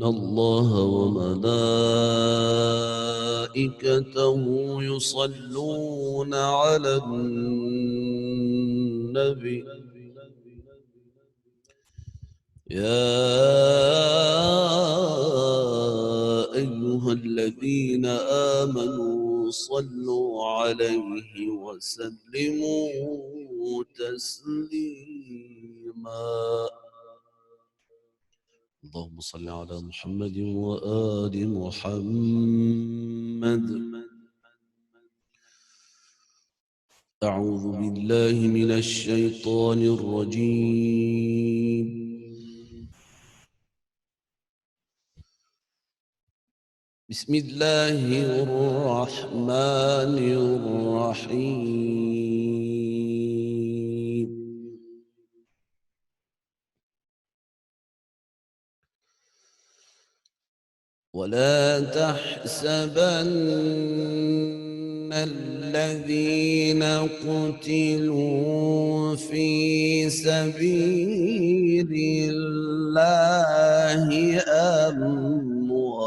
الله وملائكته يصلون على النبي يا أيها الذين آمنوا صلوا عليه وسلموا تسليما. اللهم صل على محمد وآل محمد. أعوذ بالله من الشيطان الرجيم. بسم الله الرحمن الرحيم. ولا تحسبن الذين قتلوا في سبيل الله أمواتا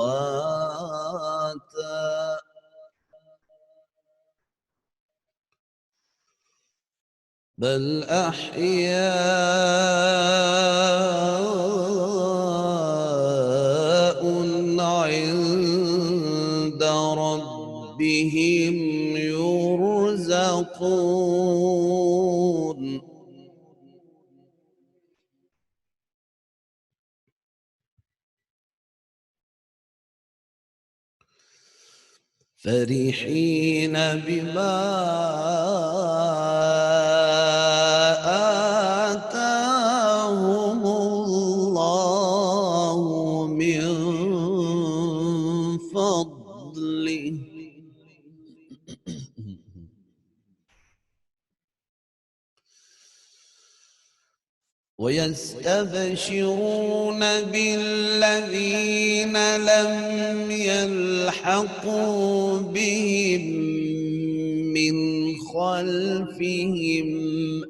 بل أحياء عند ربهم يرزقون. فرحين بما آتاهم الله من فضله ويستبشرون بالذين لم يلحقوا بهم من خلفهم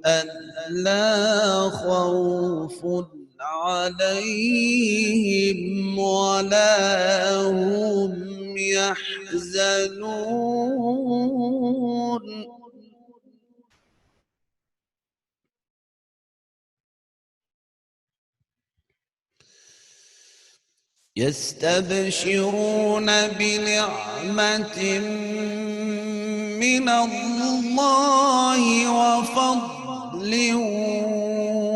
ألا خوف عليهم ولا هم يحزنون. يستبشرون بنعمة من الله وفضل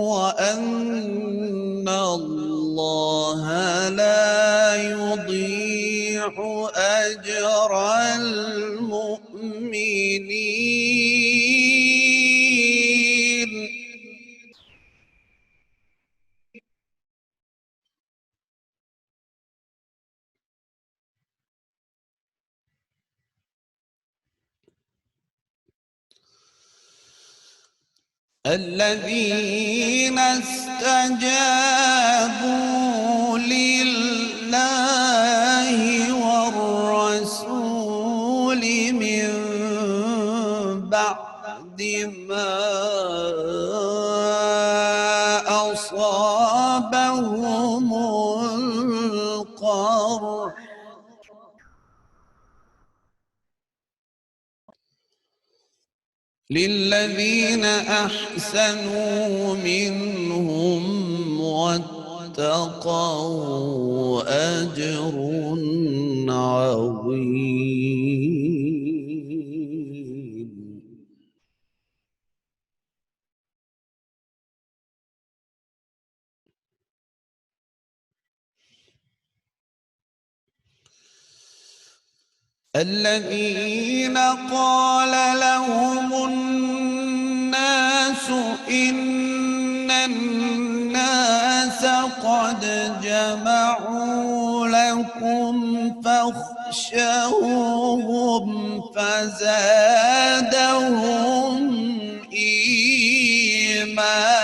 وأن الله لا يضيع أجر المؤمنين. الذين استجابوا لله والرسول من بعد ما أصابهم القرح للذين أحسنوا منهم واتقوا أجر عظيم. الذين قال لهم الناس إن الناس قد جمعوا لكم فاخشوهم فزادهم إيمانا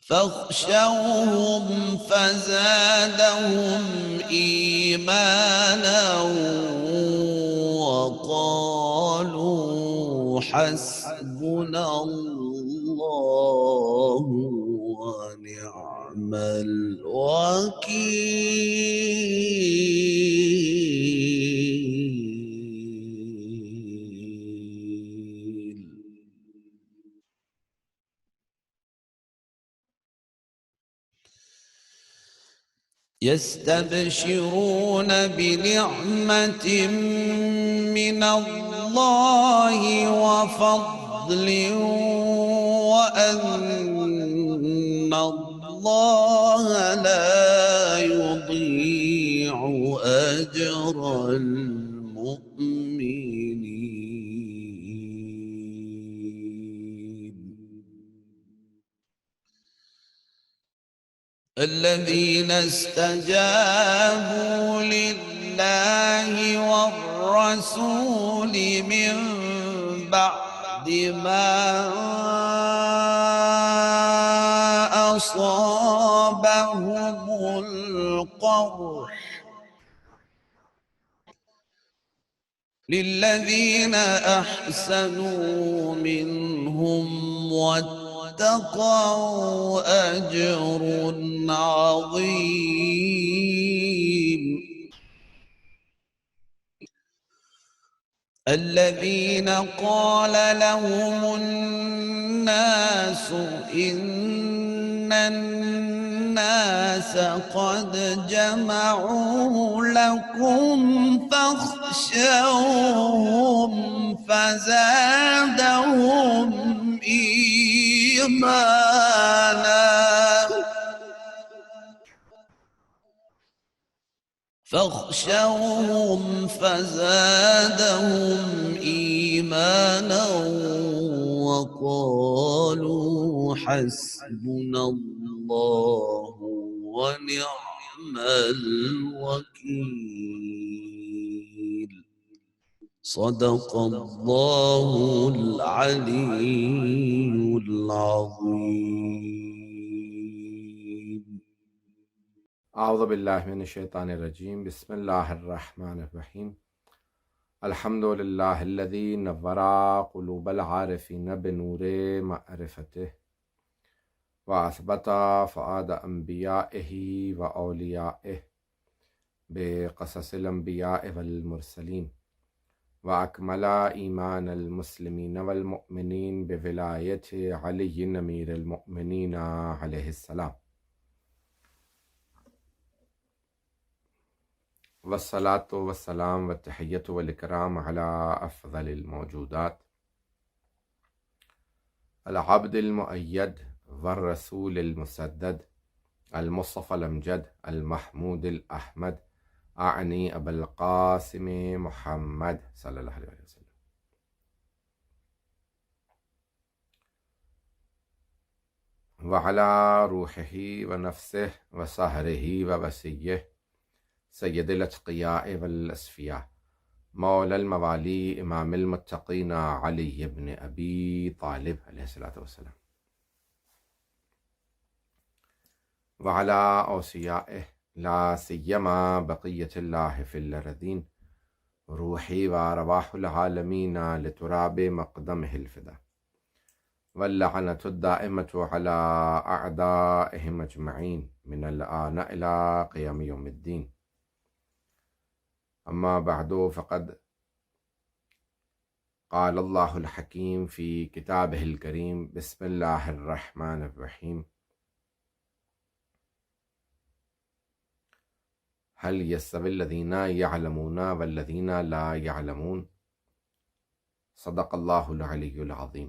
فاخشوهم فزادهم إيمانا وقالوا حسبنا الله ونعم الوكيل. يستبشرون بنعمة من الله وفضل وأن الله لا يضيع أجر المؤمنين. الذين استجابوا لله والرسول من بعد ما أصابهم القرح للذين أحسنوا منهم واتقوا أجر عظيم. الذين قال لهم الناس إن الناس قد جمعوا لكم فاخشوهم فزادهم إيمانا وقالوا حسبنا الله ونعم الوكيل. صدق الله العلي العظيم. اعوذ باللہ من الشیطان الرجیم. بسم اللہ الرحمن الرحیم. الحمد للہ الذی نور قلوب العارفین بنور معرفتہ واثبت فؤاد انبیائہ واولیائہ بقصص الانبیاء والمرسلین واکمل ایمان المسلمین والمؤمنین بولایت علی امیر المؤمنین علیہ السلام. والصلاة والسلام والتحیۃ والاکرام علی افضل الموجودات العبد المؤید والرسول المسدد المصطفى الامجد المحمود الاحمد اعنی ابا القاسم محمد صلی اللہ علیہ وسلم. وعلی روحہ ونفسہ وسحرہ ووصیہ سید الاتقیاء والاسفیاء مولا الموالی امام المتقین علی ابن ابی طالب علیہ الصلوۃ والسلام. وعلی اوصیائہ لا سیما بقیۃ اللہ فی الارضین روحی وارواح العالمین لتراب مقدمہ الفدا واللعنۃ الدائمۃ علی اعدائہم اجمعین من الآن الی قیام یوم الدین. اما بعد فقد قال اللہ الحکیم فی کتابہ الکریم. بسم اللہ الرحمن الرحیم. هل يستوي الذین یعلمون والذین لا یعلمون. صدق اللہ العلی العظیم.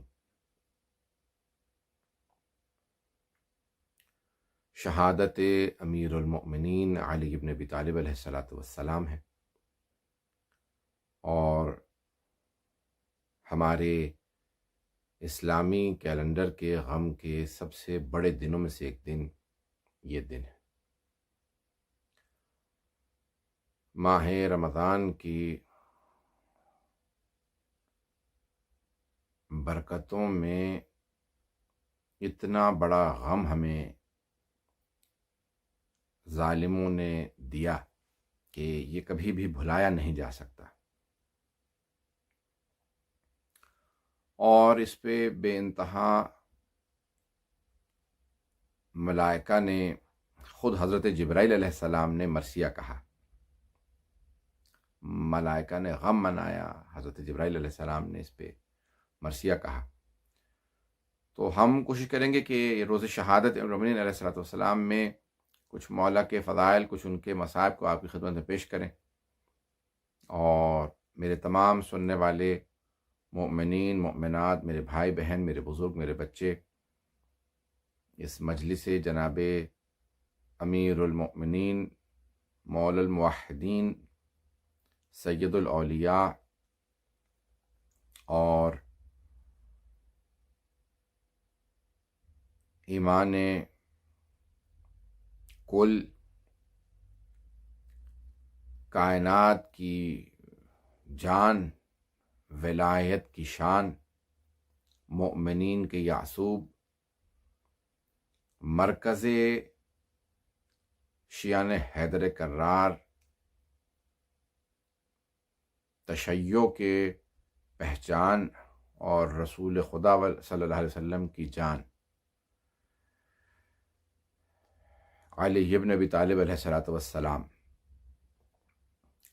شہادت امیر المؤمنین علی ابن ابی طالب علیہ الصلوۃ والسلام ہے، اور ہمارے اسلامی کیلنڈر کے غم کے سب سے بڑے دنوں میں سے ایک دن یہ دن ہے. ماہ رمضان کی برکتوں میں اتنا بڑا غم ہمیں ظالموں نے دیا کہ یہ کبھی بھی بھلایا نہیں جا سکتا. اور اس پہ بے انتہا ملائکہ نے، خود حضرت جبرائیل علیہ السلام نے مرثیہ کہا، ملائکہ نے غم منایا، حضرت جبرائیل علیہ السلام نے اس پہ مرثیہ کہا۔ تو ہم کوشش کریں گے کہ روز شہادت امین علیہ السلام میں کچھ مولا کے فضائل، کچھ ان کے مصائب کو آپ کی خدمت میں پیش کریں، اور میرے تمام سننے والے مومنین مومنات، میرے بھائی بہن، میرے بزرگ، میرے بچے، اس مجلس جناب امیر المؤمنین مولا الموحدین سید الاولیاء اور ایمان کل کائنات کی جان، ولایت کی شان، مؤمنین کے یعصوب، مرکز شیعان حیدر کرار، تشیع کے پہچان اور رسول خدا صلی اللہ علیہ وسلم کی جان، علی ابن ابی طالب علیہ السلام۔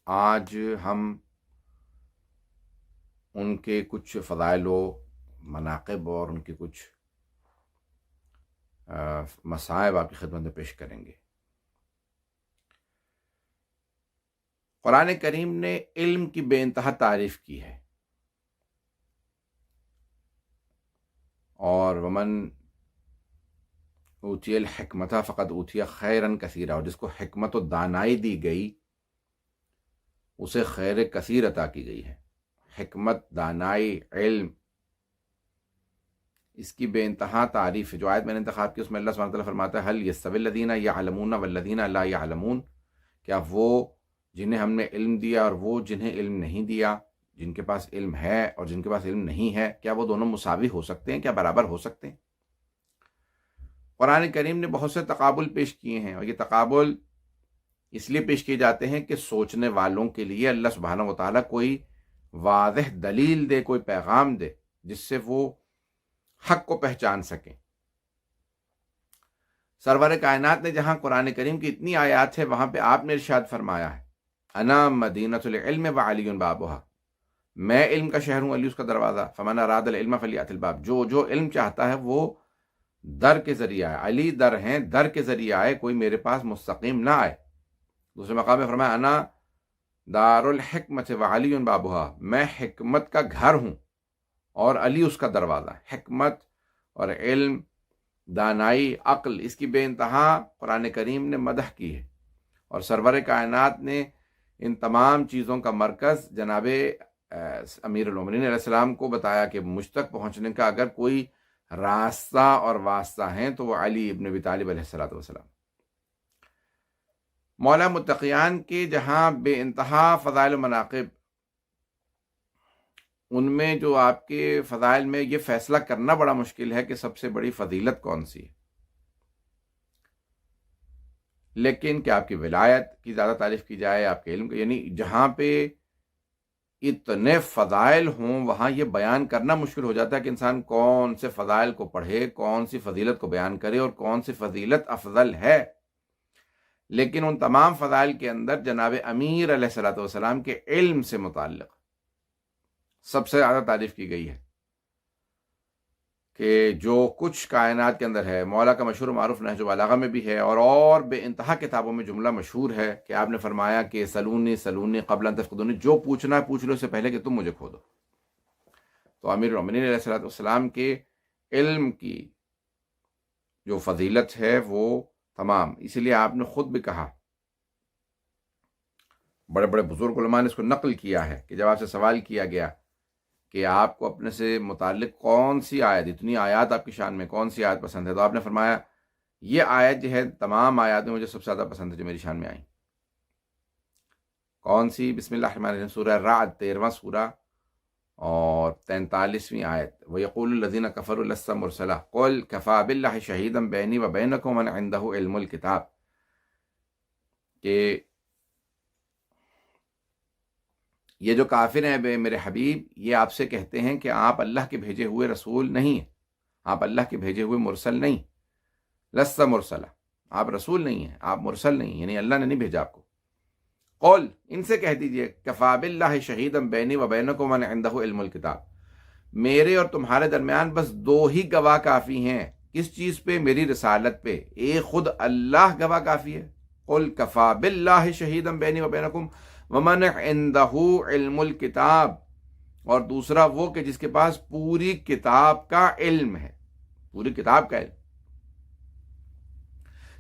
آج ہم ان کے کچھ فضائل و مناقب اور ان کے کچھ مصائب آپ کی خدمت میں پیش کریں گے۔ قرآن کریم نے علم کی بے انتہا تعریف کی ہے، اور ومن اوتی الحکمت فقد اوتی خیرا کثیرا، اور جس کو حکمت و دانائی دی گئی اسے خیر کثیر عطا کی گئی ہے۔ حکمت، دانائی، علم، اس کی بے انتہا تعریف ہے۔ جو آیت میں نے انتخاب کی اس میں اللہ سبحانہ وتعالیٰ فرماتا ہے هل يستوي الذين يعلمون والذين لا يعلمون، کیا وہ جنہیں ہم نے علم دیا اور وہ جنہیں علم نہیں دیا، جن کے پاس علم ہے اور جن کے پاس علم نہیں ہے، کیا وہ دونوں مساوی ہو سکتے ہیں؟ کیا برابر ہو سکتے ہیں؟ قرآن کریم نے بہت سے تقابل پیش کیے ہیں، اور یہ تقابل اس لیے پیش کیے جاتے ہیں کہ سوچنے والوں کے لیے اللہ سبحانہ وتعالیٰ کوئی واضح دلیل دے، کوئی پیغام دے جس سے وہ حق کو پہچان سکیں۔ سرور کائنات نے جہاں قرآن کریم کی اتنی آیات ہے، وہاں پہ آپ نے ارشاد فرمایا ہے انا مدینۃ العلم وعلی بابھا، میں علم کا شہر ہوں، علی اس کا دروازہ، فمن اراد العلم فلیأت الباب، جو علم چاہتا ہے وہ در کے ذریعے آئے، علی در ہیں، در کے ذریعے آئے، کوئی میرے پاس مستقیم نہ آئے۔ دوسرے مقام میں فرمایا انا دار الحکمت وعلی بابھا، میں حکمت کا گھر ہوں اور علی اس کا دروازہ۔ حکمت اور علم، دانائی، عقل، اس کی بے انتہا قرآن کریم نے مدح کی ہے، اور سرور کائنات نے ان تمام چیزوں کا مرکز جناب امیر المومنین علیہ السلام کو بتایا کہ مجھ تک پہنچنے کا اگر کوئی راستہ اور واسطہ ہیں تو وہ علی ابن ابی طالب علیہ السلام۔ مولا متقیان کے جہاں بے انتہا فضائل و مناقب، ان میں جو آپ کے فضائل میں یہ فیصلہ کرنا بڑا مشکل ہے کہ سب سے بڑی فضیلت کون سی ہے، لیکن کہ آپ کی ولایت کی زیادہ تعریف کی جائے، آپ کے علم کی، یعنی جہاں پہ اتنے فضائل ہوں وہاں یہ بیان کرنا مشکل ہو جاتا ہے کہ انسان کون سے فضائل کو پڑھے، کون سی فضیلت کو بیان کرے اور کون سی فضیلت افضل ہے۔ لیکن ان تمام فضائل کے اندر جناب امیر علیہ السلام کے علم سے متعلق سب سے زیادہ تعریف کی گئی ہے، کہ جو کچھ کائنات کے اندر ہے، مولا کا مشہور معروف نہج البلاغہ میں بھی ہے، اور بے انتہا کتابوں میں جملہ مشہور ہے کہ آپ نے فرمایا کہ سلونی سلونی قبل ان تفقدونی، جو پوچھنا ہے پوچھ لو اس سے پہلے کہ تم مجھے کھو دو۔ تو امیر المومنین علیہ السلام کے علم کی جو فضیلت ہے وہ تمام، اسی لیے آپ نے خود بھی کہا، بڑے بڑے بزرگ علماء نے اس کو نقل کیا ہے کہ جب آپ سے سوال کیا گیا کہ آپ کو اپنے سے متعلق کون سی آیت، اتنی آیات آپ کی شان میں کون سی آیت پسند ہے، تو آپ نے فرمایا یہ آیت جو ہے تمام آیات میں مجھے سب سے زیادہ پسند ہے جو میری شان میں آئیں۔ کون سی؟ بسم اللہ الرحمن الرحیم، سورہ رعد 13واں سورہ اور 43ویں آیت، وَيَقُولُ الَّذِينَ كَفَرُوا لَسْتَ مُرْسَلًا قُلْ كَفَىٰ بِاللَّهِ شَهِيدًا بَيْنِي وَبَيْنَكُمْ وَمَنْ عِندَهُ عِلْمُ الْكِتَابِ، کہ یہ جو کافر ہیں بے میرے حبیب، یہ آپ سے کہتے ہیں کہ آپ اللہ کے بھیجے ہوئے رسول نہیں ہیں، آپ اللہ کے بھیجے ہوئے مرسل نہیں، لست مرسلہ، آپ رسول نہیں ہیں، آپ مرسل نہیں، یعنی اللہ نے نہیں بھیجا آپ کو۔ قول، ان سے کہہ دیجئے، کفا باللہ شہیدا بینی و بینکم من عندہ علم الکتاب، میرے اور تمہارے درمیان بس دو ہی گواہ کافی ہیں۔ کس چیز پہ؟ میری رسالت پہ۔ ایک خود اللہ گواہ کافی ہے، قل کفا باللہ شہیدا بینی و بینکم ومن عندہ علم الکتاب، اور دوسرا وہ کہ جس کے پاس پوری کتاب کا علم ہے، پوری کتاب کا علم۔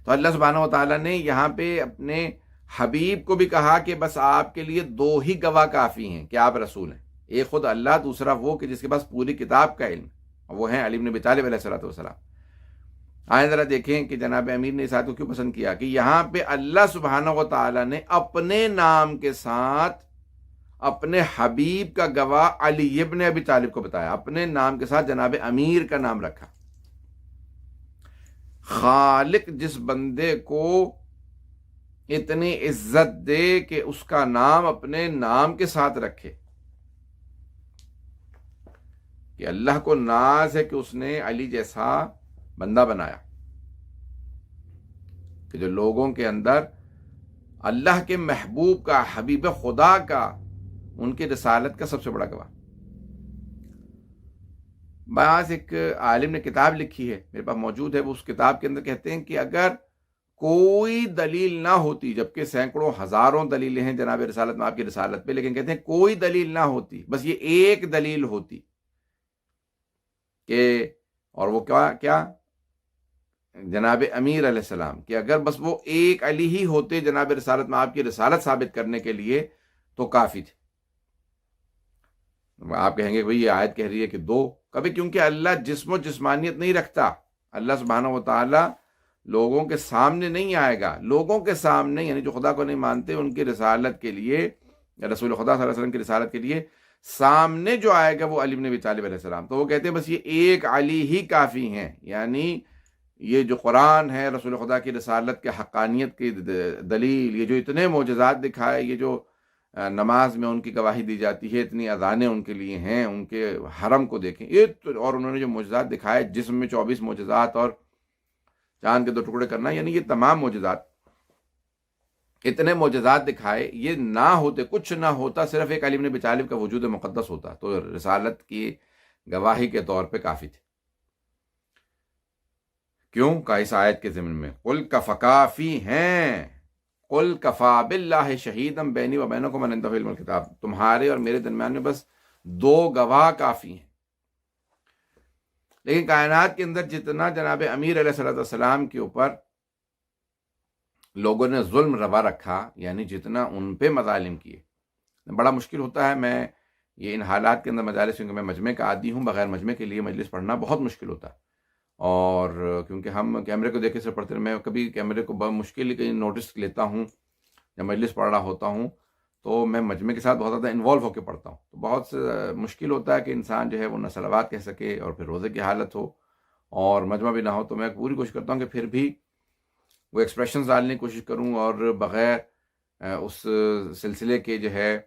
تو اللہ سبحانہ و تعالیٰ نے یہاں پہ اپنے حبیب کو بھی کہا کہ بس آپ کے لیے دو ہی گواہ کافی ہیں کہ آپ رسول ہیں، ایک خود اللہ، دوسرا وہ کہ جس کے پاس پوری کتاب کا علم، وہ ہیں علی بن ابی طالب علیہ السلام۔ آئیں ذرا دیکھیں کہ جناب امیر نے اس آیت کو کیوں پسند کیا، کہ یہاں پہ اللہ سبحانہ و تعالیٰ نے اپنے نام کے ساتھ اپنے حبیب کا گواہ علی ابن ابی طالب کو بتایا، اپنے نام کے ساتھ جناب امیر کا نام رکھا۔ خالق جس بندے کو اتنی عزت دے کہ اس کا نام اپنے نام کے ساتھ رکھے، کہ اللہ کو ناز ہے کہ اس نے علی جیسا بندہ بنایا، کہ جو لوگوں کے اندر اللہ کے محبوب کا، حبیب خدا کا، ان کی رسالت کا سب سے بڑا گواہ۔ بعض ایک عالم نے کتاب لکھی ہے، میرے پاس موجود ہے، وہ اس کتاب کے اندر کہتے ہیں کہ اگر کوئی دلیل نہ ہوتی، جبکہ سینکڑوں ہزاروں دلیلیں ہیں جناب رسالت میں، آپ کی رسالت پہ، لیکن کہتے ہیں کوئی دلیل نہ ہوتی، بس یہ ایک دلیل ہوتی کہ، اور وہ کیا جناب امیر علیہ السلام، کہ اگر بس وہ ایک علی ہی ہوتے جناب رسالت میں آپ کی رسالت ثابت کرنے کے لیے تو کافی تھے۔ آپ کہیں گے بھئی یہ آیت کہہ رہی ہے کہ دو، کبھی، کیونکہ اللہ جسم و جسمانیت نہیں رکھتا، اللہ سبحانہ و تعالی لوگوں کے سامنے نہیں آئے گا، لوگوں کے سامنے، یعنی جو خدا کو نہیں مانتے ان کی رسالت کے لیے، رسول خدا صلی اللہ علیہ وسلم کی رسالت کے لیے سامنے جو آئے گا وہ علی بن ابی طالب علیہ السلام۔ تو وہ کہتے ہیں بس یہ ایک علی ہی کافی ہیں، یعنی یہ جو قرآن ہے رسول خدا کی رسالت کے حقانیت کی دلیل، یہ جو اتنے معجزات دکھائے، یہ جو نماز میں ان کی گواہی دی جاتی ہے، اتنی اذانیں ان کے لیے ہیں، ان کے حرم کو دیکھیں، اور انہوں نے جو معجزات دکھائے، جسم میں 24 معجزات اور چاند کے 2 ٹکڑے کرنا، یعنی یہ تمام معجزات، اتنے معجزات دکھائے، یہ نہ ہوتے، کچھ نہ ہوتا، صرف ایک علی بن ابی طالب کا وجود مقدس ہوتا تو رسالت کی گواہی کے طور پہ کافی تھے۔ کیوں؟ کہ اس آیت کے ضمن میں قل کفی ہیں، قل کفا باللہ شہیدا بینی و بینکم من عندہ علم الکتاب، تمہارے اور میرے درمیان میں بس 2 گواہ کافی ہیں۔ لیکن کائنات کے اندر جتنا جناب امیر علیہ السلام کے اوپر لوگوں نے ظلم روا رکھا، یعنی جتنا ان پہ مظالم کیے، بڑا مشکل ہوتا ہے۔ میں یہ ان حالات کے اندر مجالس، کیونکہ میں مجمع کا عادی ہوں، بغیر مجمع کے لیے مجلس پڑھنا بہت مشکل ہوتا ہے، اور کیونکہ ہم کیمرے کو دیکھ کے صرف پڑھتے ہیں، میں کبھی کیمرے کو بہت مشکل کہیں نوٹس لیتا ہوں، جب مجلس پڑھ رہا ہوتا ہوں تو میں مجمع کے ساتھ بہت زیادہ انوالو ہو کے پڑھتا ہوں، تو بہت مشکل ہوتا ہے کہ انسان جو ہے وہ نہ صلوات کہہ سکے، اور پھر روزے کی حالت ہو اور مجمع بھی نہ ہو، تو میں پوری کوشش کرتا ہوں کہ پھر بھی وہ ایکسپریشنز ڈالنے کی کوشش کروں، اور بغیر اس سلسلے کے جو ہے،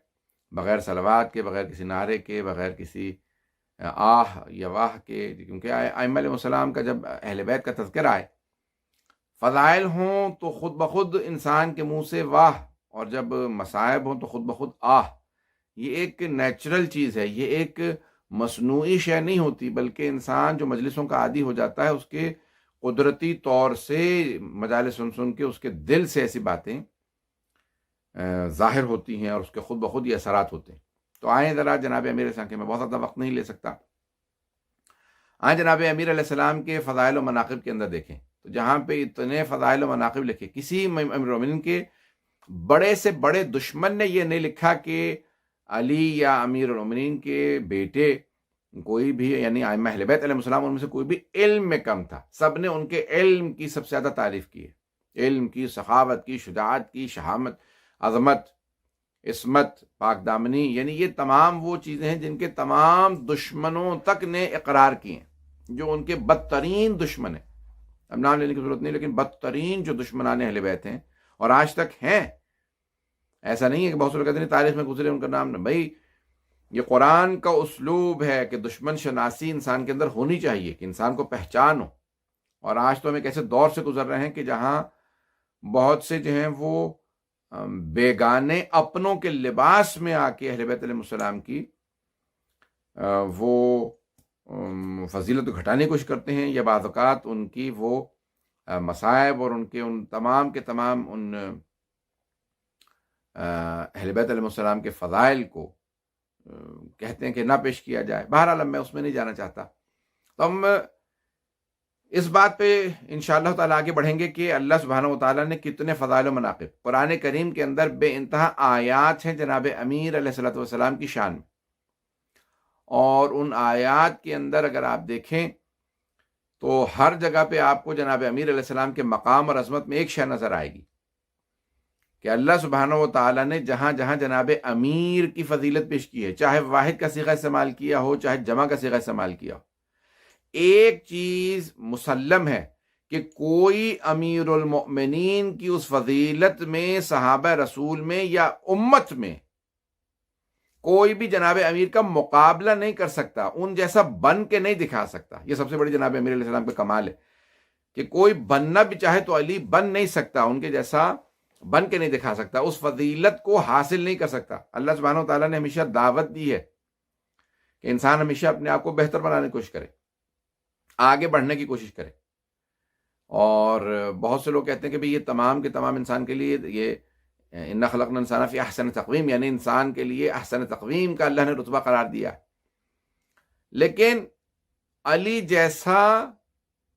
بغیر صلوات کے، بغیر کسی نعرے کے، بغیر کسی آہ یا واہ کے، کیونکہ ائمہ علیہ السلام کا جب اہل بیت کا تذکرہ آئے، فضائل ہوں تو خود بخود انسان کے منہ سے واہ، اور جب مصائب ہوں تو خود بخود آہ، یہ ایک نیچرل چیز ہے، یہ ایک مصنوعی شے نہیں ہوتی، بلکہ انسان جو مجلسوں کا عادی ہو جاتا ہے، اس کے قدرتی طور سے مجالس سن کے اس کے دل سے ایسی باتیں ظاہر ہوتی ہیں، اور اس کے خود بخود یہ اثرات ہوتے ہیں۔ تو آئیں ذرا جناب امیر علیہ السلام کے، میں بہت زیادہ وقت نہیں لے سکتا، آئیں جناب امیر علیہ السلام کے فضائل و مناقب کے اندر دیکھیں، تو جہاں پہ اتنے فضائل و مناقب لکھے، کسی امیر المومنین کے بڑے سے بڑے دشمن نے یہ نہیں لکھا کہ علی یا امیر المومنین کے بیٹے کوئی بھی، یعنی ائمہ اہل بیت علیہ السلام، ان میں سے کوئی بھی علم میں کم تھا، سب نے ان کے علم کی سب سے زیادہ تعریف کی ہے، علم کی، سخاوت کی، شجاعت کی، شہامت، عظمت، عصمت، پاک دامنی، یعنی یہ تمام وہ چیزیں ہیں جن کے تمام دشمنوں تک نے اقرار کیے ہیں، جو ان کے بدترین دشمن ہیں، اب نام لینے کی ضرورت نہیں، لیکن بدترین جو دشمنان اہل بیت ہیں اور آج تک ہیں، ایسا نہیں ہے کہ بہت سے لوگ کہتے ہیں تاریخ میں گزرے ان کا نام نہ. بھائی یہ قرآن کا اسلوب ہے کہ دشمن شناسی انسان کے اندر ہونی چاہیے کہ انسان کو پہچان ہو. اور آج تو ہم ایک ایسے دور سے گزر رہے ہیں کہ جہاں بہت سے جو ہیں وہ بیگانے اپنوں کے لباس میں آ کے اہل بیت علیہ السلام کی وہ فضیلت کو گھٹانے کی کوشش کرتے ہیں، یا بعض اوقات ان کی وہ مصائب اور ان کے ان تمام کے تمام ان اہل بیت علیہ السلام کے فضائل کو کہتے ہیں کہ نہ پیش کیا جائے. بہرحال میں اس میں نہیں جانا چاہتا. تو ہم اس بات پہ انشاءاللہ تعالی آگے بڑھیں گے کہ اللہ سبحانہ و تعالیٰ نے کتنے فضائل و مناقب. قرآن کریم کے اندر بے انتہا آیات ہیں جناب امیر علیہ الصلوۃ والسلام کی شان میں، اور ان آیات کے اندر اگر آپ دیکھیں تو ہر جگہ پہ آپ کو جناب امیر علیہ السلام کے مقام اور عظمت میں ایک شے نظر آئے گی کہ اللہ سبحانہ و تعالیٰ نے جہاں جہاں جناب امیر کی فضیلت پیش کی ہے، چاہے واحد کا صیغہ استعمال کیا ہو چاہے جمع کا صیغہ استعمال کیا ہو، ایک چیز مسلم ہے کہ کوئی امیر المؤمنین کی اس فضیلت میں صحابہ رسول میں یا امت میں کوئی بھی جناب امیر کا مقابلہ نہیں کر سکتا، ان جیسا بن کے نہیں دکھا سکتا. یہ سب سے بڑی جناب امیر علیہ السلام کا کمال ہے کہ کوئی بننا بھی چاہے تو علی بن نہیں سکتا، ان کے جیسا بن کے نہیں دکھا سکتا، اس فضیلت کو حاصل نہیں کر سکتا. اللہ سبحانہ و تعالیٰ نے ہمیشہ دعوت دی ہے کہ انسان ہمیشہ اپنے آپ کو بہتر بنانے کی کوشش کرے، آگے بڑھنے کی کوشش کرے. اور بہت سے لوگ کہتے ہیں کہ بھئی یہ تمام کے تمام انسان کے لیے یہ اِنَّا خَلَقْنَا الْإِنسَانَ فِي أَحْسَنِ تَقْوِيمٍ، یعنی انسان کے لیے احسن تقویم کا اللہ نے رتبہ قرار دیا. لیکن علی جیسا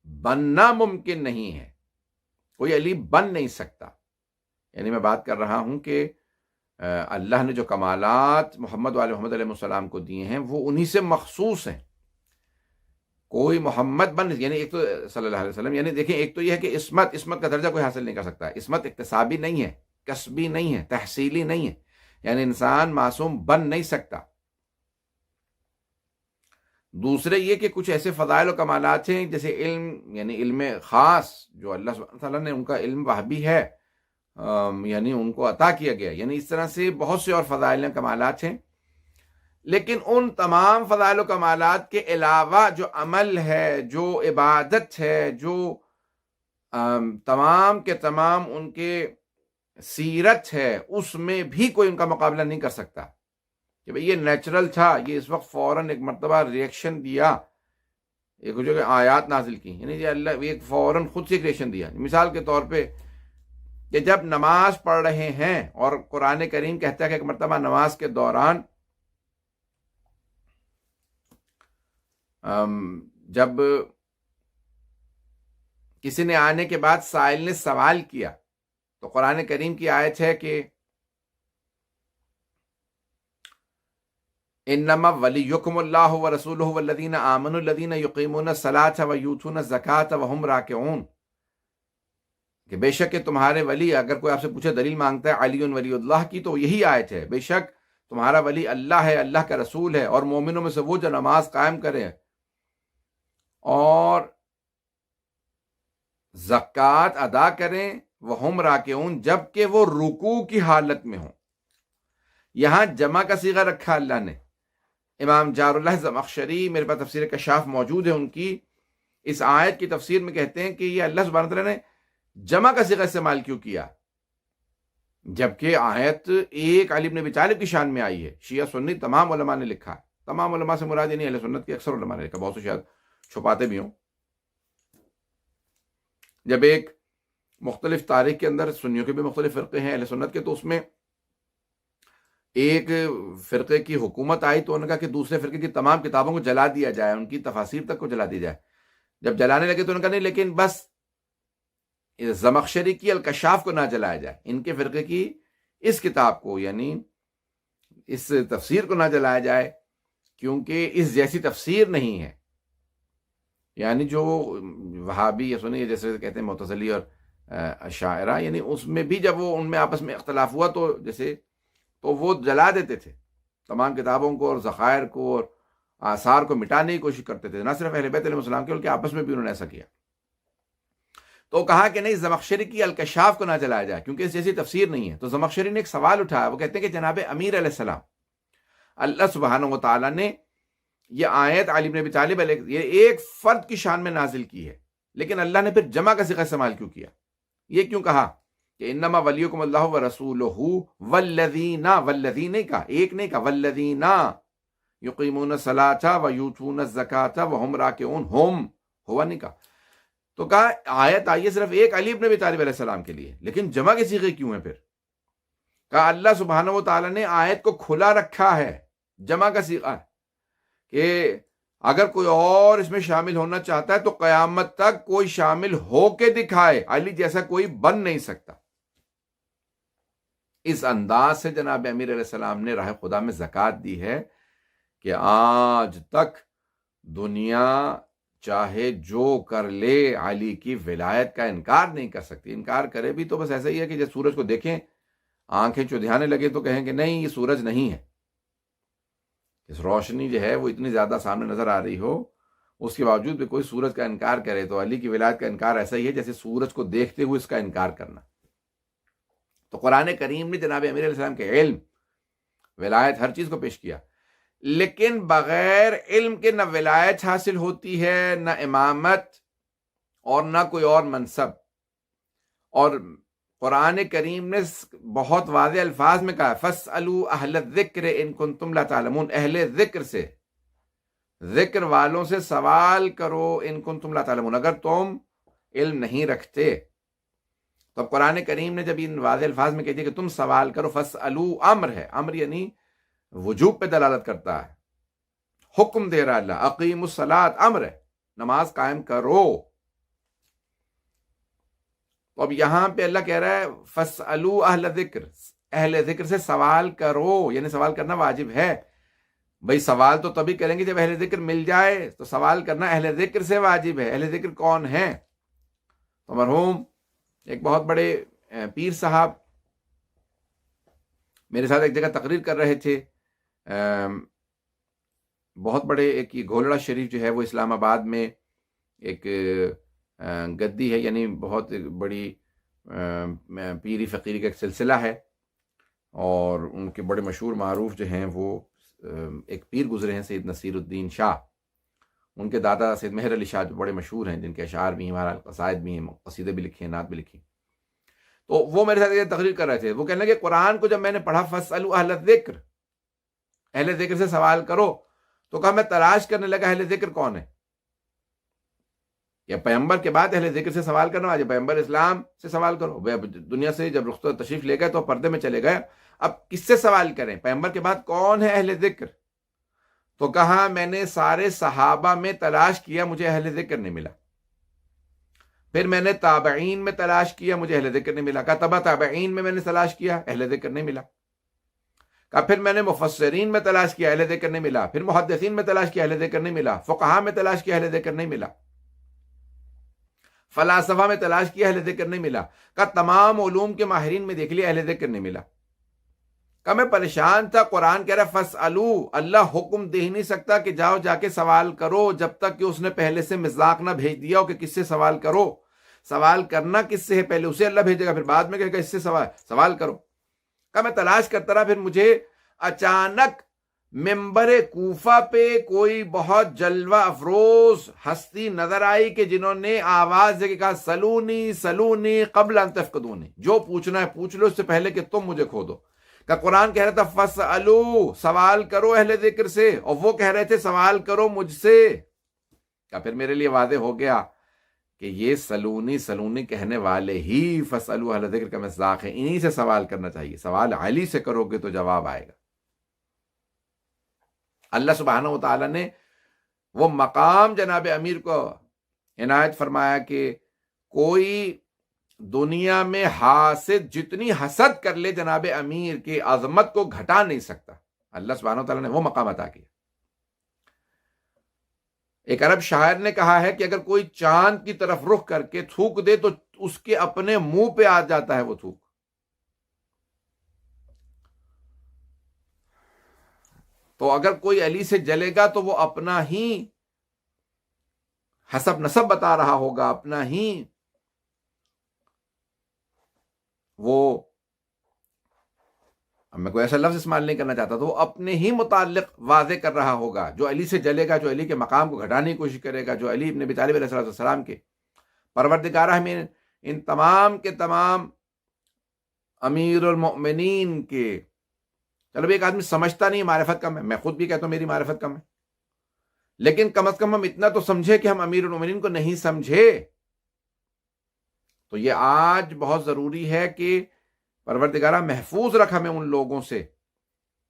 بننا ممکن نہیں ہے، کوئی علی بن نہیں سکتا. یعنی میں بات کر رہا ہوں کہ اللہ نے جو کمالات محمد وآل محمد علیہ السلام کو دیے ہیں وہ انہی سے مخصوص ہیں. کوئی محمد بن، یعنی ایک تو صلی اللہ علیہ وسلم، یعنی دیکھیں ایک تو یہ ہے کہ عصمت کا درجہ کوئی حاصل نہیں کر سکتا. عصمت اکتسابی نہیں ہے، کسبی نہیں ہے، تحصیلی نہیں ہے، یعنی انسان معصوم بن نہیں سکتا. دوسرے یہ کہ کچھ ایسے فضائل و کمالات ہیں جیسے علم، یعنی علم خاص جو اللہ سبحانہ تعالیٰ نے ان کا علم وہبی ہے، یعنی ان کو عطا کیا گیا. یعنی اس طرح سے بہت سے اور فضائل و کمالات ہیں. لیکن ان تمام فضائل و کمالات کے علاوہ جو عمل ہے، جو عبادت ہے، جو تمام کے تمام ان کے سیرت ہے، اس میں بھی کوئی ان کا مقابلہ نہیں کر سکتا کہ بھئی یہ نیچرل تھا، یہ اس وقت فوراً ایک مرتبہ ریئیکشن دیا، ایک جو کہ آیات نازل کی، یعنی یہ اللہ ایک فوراً خود سے ایک ریئیکشن دیا. مثال کے طور پہ کہ جب نماز پڑھ رہے ہیں اور قرآن کریم کہتا ہے کہ ایک مرتبہ نماز کے دوران جب کسی نے آنے کے بعد سائل نے سوال کیا تو قرآن کریم کی آیت ہے کہ انما ولیکم اللہ ورسولہ والذین آمنوا الذین یقیمون الصلاۃ ویؤتون الزکاۃ وہم راکعون، کہ بے شک کہ تمہارے ولی، اگر کوئی آپ سے پوچھے دلیل مانگتا ہے علی ولی اللہ کی تو یہی آیت ہے، بے شک تمہارا ولی اللہ ہے، اللہ کا رسول ہے، اور مومنوں میں سے وہ جو نماز قائم کرے اور زکوٰۃ ادا کریں، وہم راکعون، جبکہ وہ رکوع کی حالت میں ہوں. یہاں جمع کا صیغہ رکھا اللہ نے. امام جار اللہ زمخشری، میرے پاس تفسیر کشاف موجود ہے، ان کی اس آیت کی تفسیر میں کہتے ہیں کہ یہ اللہ سبحانہ تعالیٰ نے جمع کا صیغہ استعمال کیوں کیا، جبکہ آیت ایک علی بن ابی طالب کی شان میں آئی ہے. شیعہ سنی تمام علماء نے لکھا ہے، تمام علماء سے مراد نہیں، اہل سنت کے اکثر علماء نے لکھا، بہت سے شاید چھپاتے بھی ہوں. جب ایک مختلف تاریخ کے اندر سنیوں کے بھی مختلف فرقے ہیں، اہل سنت کے، تو اس میں ایک فرقے کی حکومت آئی تو انہوں نے کہا کہ دوسرے فرقے کی تمام کتابوں کو جلا دیا جائے، ان کی تفاسیر تک کو جلا دی جائے. جب جلانے لگے تو انہوں نے کہا نہیں، لیکن بس زمخشری کی الکشاف کو نہ جلایا جائے، ان کے فرقے کی اس کتاب کو، یعنی اس تفسیر کو نہ جلایا جائے، کیونکہ اس جیسی تفسیر نہیں ہے. یعنی جو وہابی یا سنی جیسے کہتے ہیں معتزلی اور اشاعرہ، یعنی اس میں بھی جب وہ ان میں آپس میں اختلاف ہوا تو جیسے تو وہ جلا دیتے تھے تمام کتابوں کو اور ذخائر کو اور آثار کو مٹانے کی کوشش کرتے تھے. نہ صرف اہل بیت علیہ السلام کے بلکہ آپس میں بھی انہوں نے ایسا کیا. تو کہا کہ نہیں، زمخشری کی الکشاف کو نہ جلایا جائے کیونکہ اس جیسی تفسیر نہیں ہے. تو زمخشری نے ایک سوال اٹھایا، وہ کہتے ہیں کہ جناب امیر علیہ السلام، اللہ سبحانہ و تعالیٰ نے یہ آیت علی بن ابی طالب علیہ یہ ایک فرد کی شان میں نازل کی ہے، لیکن اللہ نے پھر جمع کا صیغہ استعمال کیوں کیا؟ یہ کیوں کہا کہ انما ولیکم اللہ ورسولہ والذین، والذین نہیں کہا، ایک نہیں کہا، والذین یقیمون الصلاۃ ویؤتون الزکاۃ وہم راکعون، ہم ہوا نہیں کہا. تو کہا آیت آئی ہے صرف ایک علی بن ابی طالب علیہ السلام کے لیے، لیکن جمع کے صیغے کیوں ہیں پھر؟ کہا اللہ سبحانہ و تعالیٰ نے آیت کو کھلا رکھا ہے، جمع کا صیغہ ہے کہ اگر کوئی اور اس میں شامل ہونا چاہتا ہے تو قیامت تک کوئی شامل ہو کے دکھائے، علی جیسا کوئی بن نہیں سکتا. اس انداز سے جناب امیر علیہ السلام نے راہ خدا میں زکوٰۃ دی ہے کہ آج تک دنیا چاہے جو کر لے علی کی ولایت کا انکار نہیں کر سکتی. انکار کرے بھی تو بس ایسا ہی ہے کہ جب سورج کو دیکھیں آنکھیں چودھیانے لگے تو کہیں کہ نہیں یہ سورج نہیں ہے. اس روشنی جو ہے وہ اتنی زیادہ سامنے نظر آ رہی ہو، اس کے باوجود بھی کوئی سورج کا انکار کرے تو علی کی ولایت کا انکار ایسا ہی ہے جیسے سورج کو دیکھتے ہوئے اس کا انکار کرنا. تو قرآن کریم نے جناب امیر علیہ السلام کے علم، ولایت، ہر چیز کو پیش کیا، لیکن بغیر علم کے نہ ولایت حاصل ہوتی ہے، نہ امامت، اور نہ کوئی اور منصب. اور قرآن کریم نے بہت واضح الفاظ میں کہا فَاسْأَلُوا أَهْلَ الذِّكْرِ إِن كُنتُمْ لَا تَعْلَمُونَ، اہل ذکر سے، ذکر والوں سے سوال کرو، ان کنتم لا تعلمون، اگر تم علم نہیں رکھتے. تو اب قرآن کریم نے جب ان واضح الفاظ میں کہہ دیا کہ تم سوال کرو، فَاسْأَلُوا امر ہے، امر یعنی وجوب پہ دلالت کرتا ہے، حکم دے رہا اللہ، اقیم الصلاۃ امر ہے، نماز قائم کرو. تو اب یہاں پہ اللہ کہہ رہا ہے فَاسْأَلُوا أَهْلَ الذِّكْرِ، اہل ذکر سے سوال کرو، یعنی سوال کرنا واجب ہے. بھئی سوال تو تبھی کریں گے جب اہل ذکر مل جائے، تو سوال کرنا اہل ذکر سے واجب ہے. اہل ذکر کون ہیں؟ تو مرحوم ایک بہت بڑے پیر صاحب میرے ساتھ ایک جگہ تقریر کر رہے تھے. بہت بڑے ایک گولڑا شریف جو ہے وہ اسلام آباد میں ایک گدی ہے، یعنی بہت بڑی پیری فقیری کا ایک سلسلہ ہے، اور ان کے بڑے مشہور معروف جو ہیں وہ ایک پیر گزرے ہیں سید نصیر الدین شاہ. ان کے دادا سید مہر علی شاہ جو بڑے مشہور ہیں، جن کے اشعار بھی ہیں، ہمارا قصائد بھی ہیں، قصیدے بھی لکھے ہیں، نعت بھی لکھی. تو وہ میرے ساتھ یہ تقریر کر رہے تھے. وہ کہنے لگے قرآن کو جب میں نے پڑھا فَاسْأَلُوا أَهْلَ الذِّكْرِ، اہل ذکر سے سوال کرو، تو کہا میں تلاش کرنے لگا اہل ذکر کون ہے. یا پیغمبر کے بعد اہل ذکر سے سوال کرنا، آج پیغمبر اسلام سے سوال کرو. دنیا سے جب رخصت تشریف لے گئے تو پردے میں چلے گئے، اب کس سے سوال کریں؟ پیغمبر کے بعد کون ہے اہل ذکر؟ تو کہا میں نے سارے صحابہ میں تلاش کیا، مجھے اہل ذکر نہیں ملا. پھر میں نے تابعین میں تلاش کیا، مجھے اہل ذکر نہیں ملا. کہا تبع تابعین میں نے تلاش کیا، اہل ذکر نہیں ملا. کہا پھر میں نے مفسرین میں تلاش کیا، اہل ذکر نہیں ملا. پھر محدثین میں تلاش کیا، اہل ذکر نہیں ملا. فقہاء میں تلاش کیا، اہل ذکر نہیں ملا. فلاسفہ میں تلاش کیا، اہل ذکر نہیں ملا. کہا تمام علوم کے ماہرین میں دیکھ لیا، اہل ذکر نہیں ملا. کہا میں پریشان تھا. قرآن کہہ رہا فَاسْأَلُوا، اللہ حکم دے ہی نہیں سکتا کہ جاؤ جا کے سوال کرو جب تک کہ اس نے پہلے سے مصداق نہ بھیج دیا ہو کہ کس سے سوال کرو. سوال کرنا کس سے ہے؟ پہلے اسے اللہ بھیجے گا، پھر بعد میں کہے گا اس سے سوال کرو. کہا میں تلاش کرتا رہا، پھر مجھے اچانک ممبر کوفہ پہ کوئی بہت جلوہ افروز ہستی نظر آئی کہ جنہوں نے آواز دے کے کہا سلونی سلونی قبل ان تفقدونی، جو پوچھنا ہے پوچھ لو اس سے پہلے کہ تم مجھے کھو دو. کہ قرآن کہہ رہا تھا فَاسْأَلُوا، سوال کرو اہل ذکر سے، اور وہ کہہ رہے تھے سوال کرو مجھ سے. کہ پھر میرے لیے واضح ہو گیا کہ یہ سلونی سلونی کہنے والے ہی فَاسْأَلُوا اہل ذکر کا مصداق ہے، انہی سے سوال کرنا چاہیے. سوال علی سے کرو گے تو جواب آئے گا. اللہ سبحانہ و تعالیٰ نے وہ مقام جناب امیر کو عنایت فرمایا کہ کوئی دنیا میں حاسد جتنی حسد کر لے جناب امیر کی عظمت کو گھٹا نہیں سکتا. اللہ سبحانہ و تعالیٰ نے وہ مقام عطا کیا. ایک عرب شاعر نے کہا ہے کہ اگر کوئی چاند کی طرف رخ کر کے تھوک دے تو اس کے اپنے منہ پہ آ جاتا ہے وہ تھوک. تو اگر کوئی علی سے جلے گا تو وہ اپنا ہی حسب نسب بتا رہا ہوگا، اپنا ہی وہ اب میں کوئی ایسا لفظ استعمال نہیں کرنا چاہتا، تو وہ اپنے ہی متعلق واضح کر رہا ہوگا، جو علی سے جلے گا، جو علی کے مقام کو گھٹانے کی کوشش کرے گا، جو علی ابن ابی طالب علیہ السلام کے پروردگارہ ہمیں ان تمام کے تمام امیر المؤمنین کے، چلو بھی ایک آدمی سمجھتا نہیں معرفت کم ہے، میں خود بھی کہتا ہوں میری معرفت کم ہے، لیکن کم از کم ہم اتنا تو سمجھے کہ ہم امیر المؤمنین کو نہیں سمجھے. تو یہ آج بہت ضروری ہے کہ پروردگارہ محفوظ رکھ ہمیں ان لوگوں سے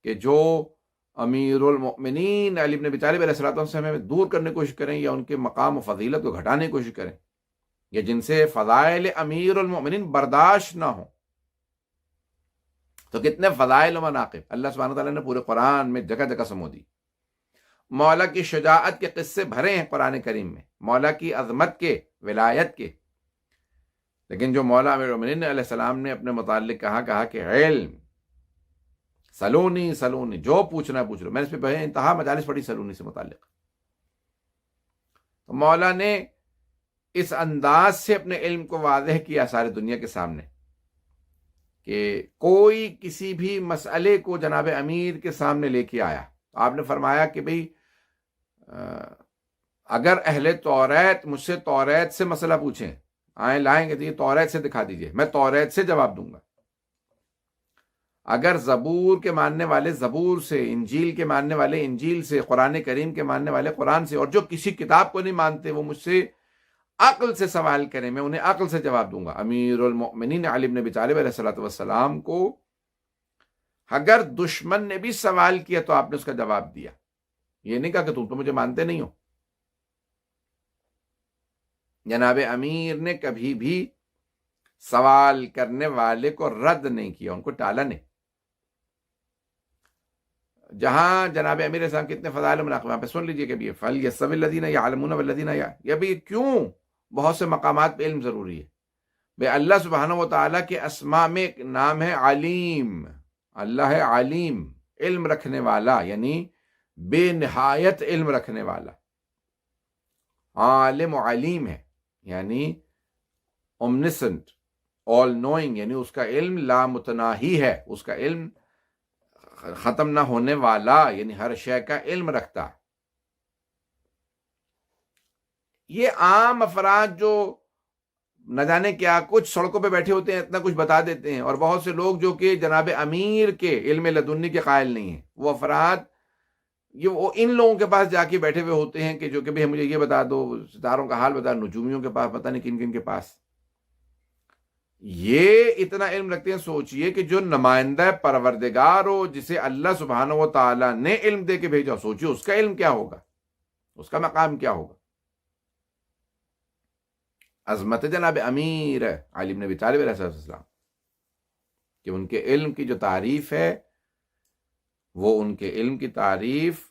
کہ جو امیر المؤمنین علی بن ابی طالب علیہ السلام سے ہمیں دور کرنے کی کوشش کریں یا ان کے مقام و فضیلت کو گھٹانے کی کوشش کریں، یا جن سے فضائل امیر المؤمنین برداشت نہ ہو. تو کتنے فضائل و مناقب اللہ سبحانہ تعالیٰ نے پورے قرآن میں جگہ جگہ سمو دی. مولا کی شجاعت کے قصے بھرے ہیں قرآن کریم میں، مولا کی عظمت کے، ولایت کے. لیکن جو مولا امیر المؤمنین علیہ السلام نے اپنے متعلق کہا کہ علم، سلونی سلونی، جو پوچھنا پوچھ لو. میں نے اس پہ انتہا مجالس پڑھی سلونی سے متعلق. تو مولا نے اس انداز سے اپنے علم کو واضح کیا ساری دنیا کے سامنے کہ کوئی کسی بھی مسئلے کو جناب امیر کے سامنے لے کے آیا، آپ نے فرمایا کہ بھئی اگر اہل توریت مجھ سے توریت سے مسئلہ پوچھیں، آئیں لائیں گے تو یہ توریت سے دکھا دیجئے، میں توریت سے جواب دوں گا. اگر زبور کے ماننے والے زبور سے، انجیل کے ماننے والے انجیل سے، قرآن کریم کے ماننے والے قرآن سے، اور جو کسی کتاب کو نہیں مانتے وہ مجھ سے عقل سے سوال کریں، میں انہیں عقل سے جواب دوں گا. امیر المؤمنین علی بن ابی طالب علیہ السلام کو اگر دشمن نے بھی سوال کیا تو آپ نے اس کا جواب دیا. یہ نہیں کہا کہ تم تو مجھے مانتے نہیں ہو. جناب امیر نے کبھی بھی سوال کرنے والے کو رد نہیں کیا، ان کو ٹالا نہیں. جہاں جناب امیر السلام کتنے فضائل و مناقب، وہاں پہ سن لیجئے کہ بھی فَلْيَسْتَوِي الَّذِينَ يَعْلَمُونَ وَالَّذِينَ یہ بھی کیوں بہت سے مقامات پہ علم ضروری ہے. بے اللہ سبحانہ و تعالیٰ کے اسماء میں ایک نام ہے علیم. اللہ ہے علیم، علم رکھنے والا، یعنی بے نہایت علم رکھنے والا. عالم و علیم ہے یعنی omniscient، all knowing، یعنی اس کا علم لامتناہی ہے، اس کا علم ختم نہ ہونے والا، یعنی ہر شے کا علم رکھتا. یہ عام افراد جو نہ جانے کیا کچھ سڑکوں پہ بیٹھے ہوتے ہیں اتنا کچھ بتا دیتے ہیں، اور بہت سے لوگ جو کہ جناب امیر کے علم لدنی کے قائل نہیں ہیں، وہ افراد وہ ان لوگوں کے پاس جا کے بیٹھے ہوئے ہوتے ہیں کہ جو کہ مجھے یہ بتا دو، ستاروں کا حال بتا، نجومیوں کے پاس پتہ نہیں کن کن کے پاس. یہ اتنا علم رکھتے ہیں. سوچئے کہ جو نمائندہ پروردگار ہو، جسے اللہ سبحانہ و تعالیٰ نے علم دے کے بھیجا، سوچئے اس کا علم کیا ہوگا، اس کا مقام کیا ہوگا. عظمت جناب امیر علی بن ابی طالب علیہ السلام کہ ان کے علم کی جو تعریف ہے، وہ ان کے علم کی تعریف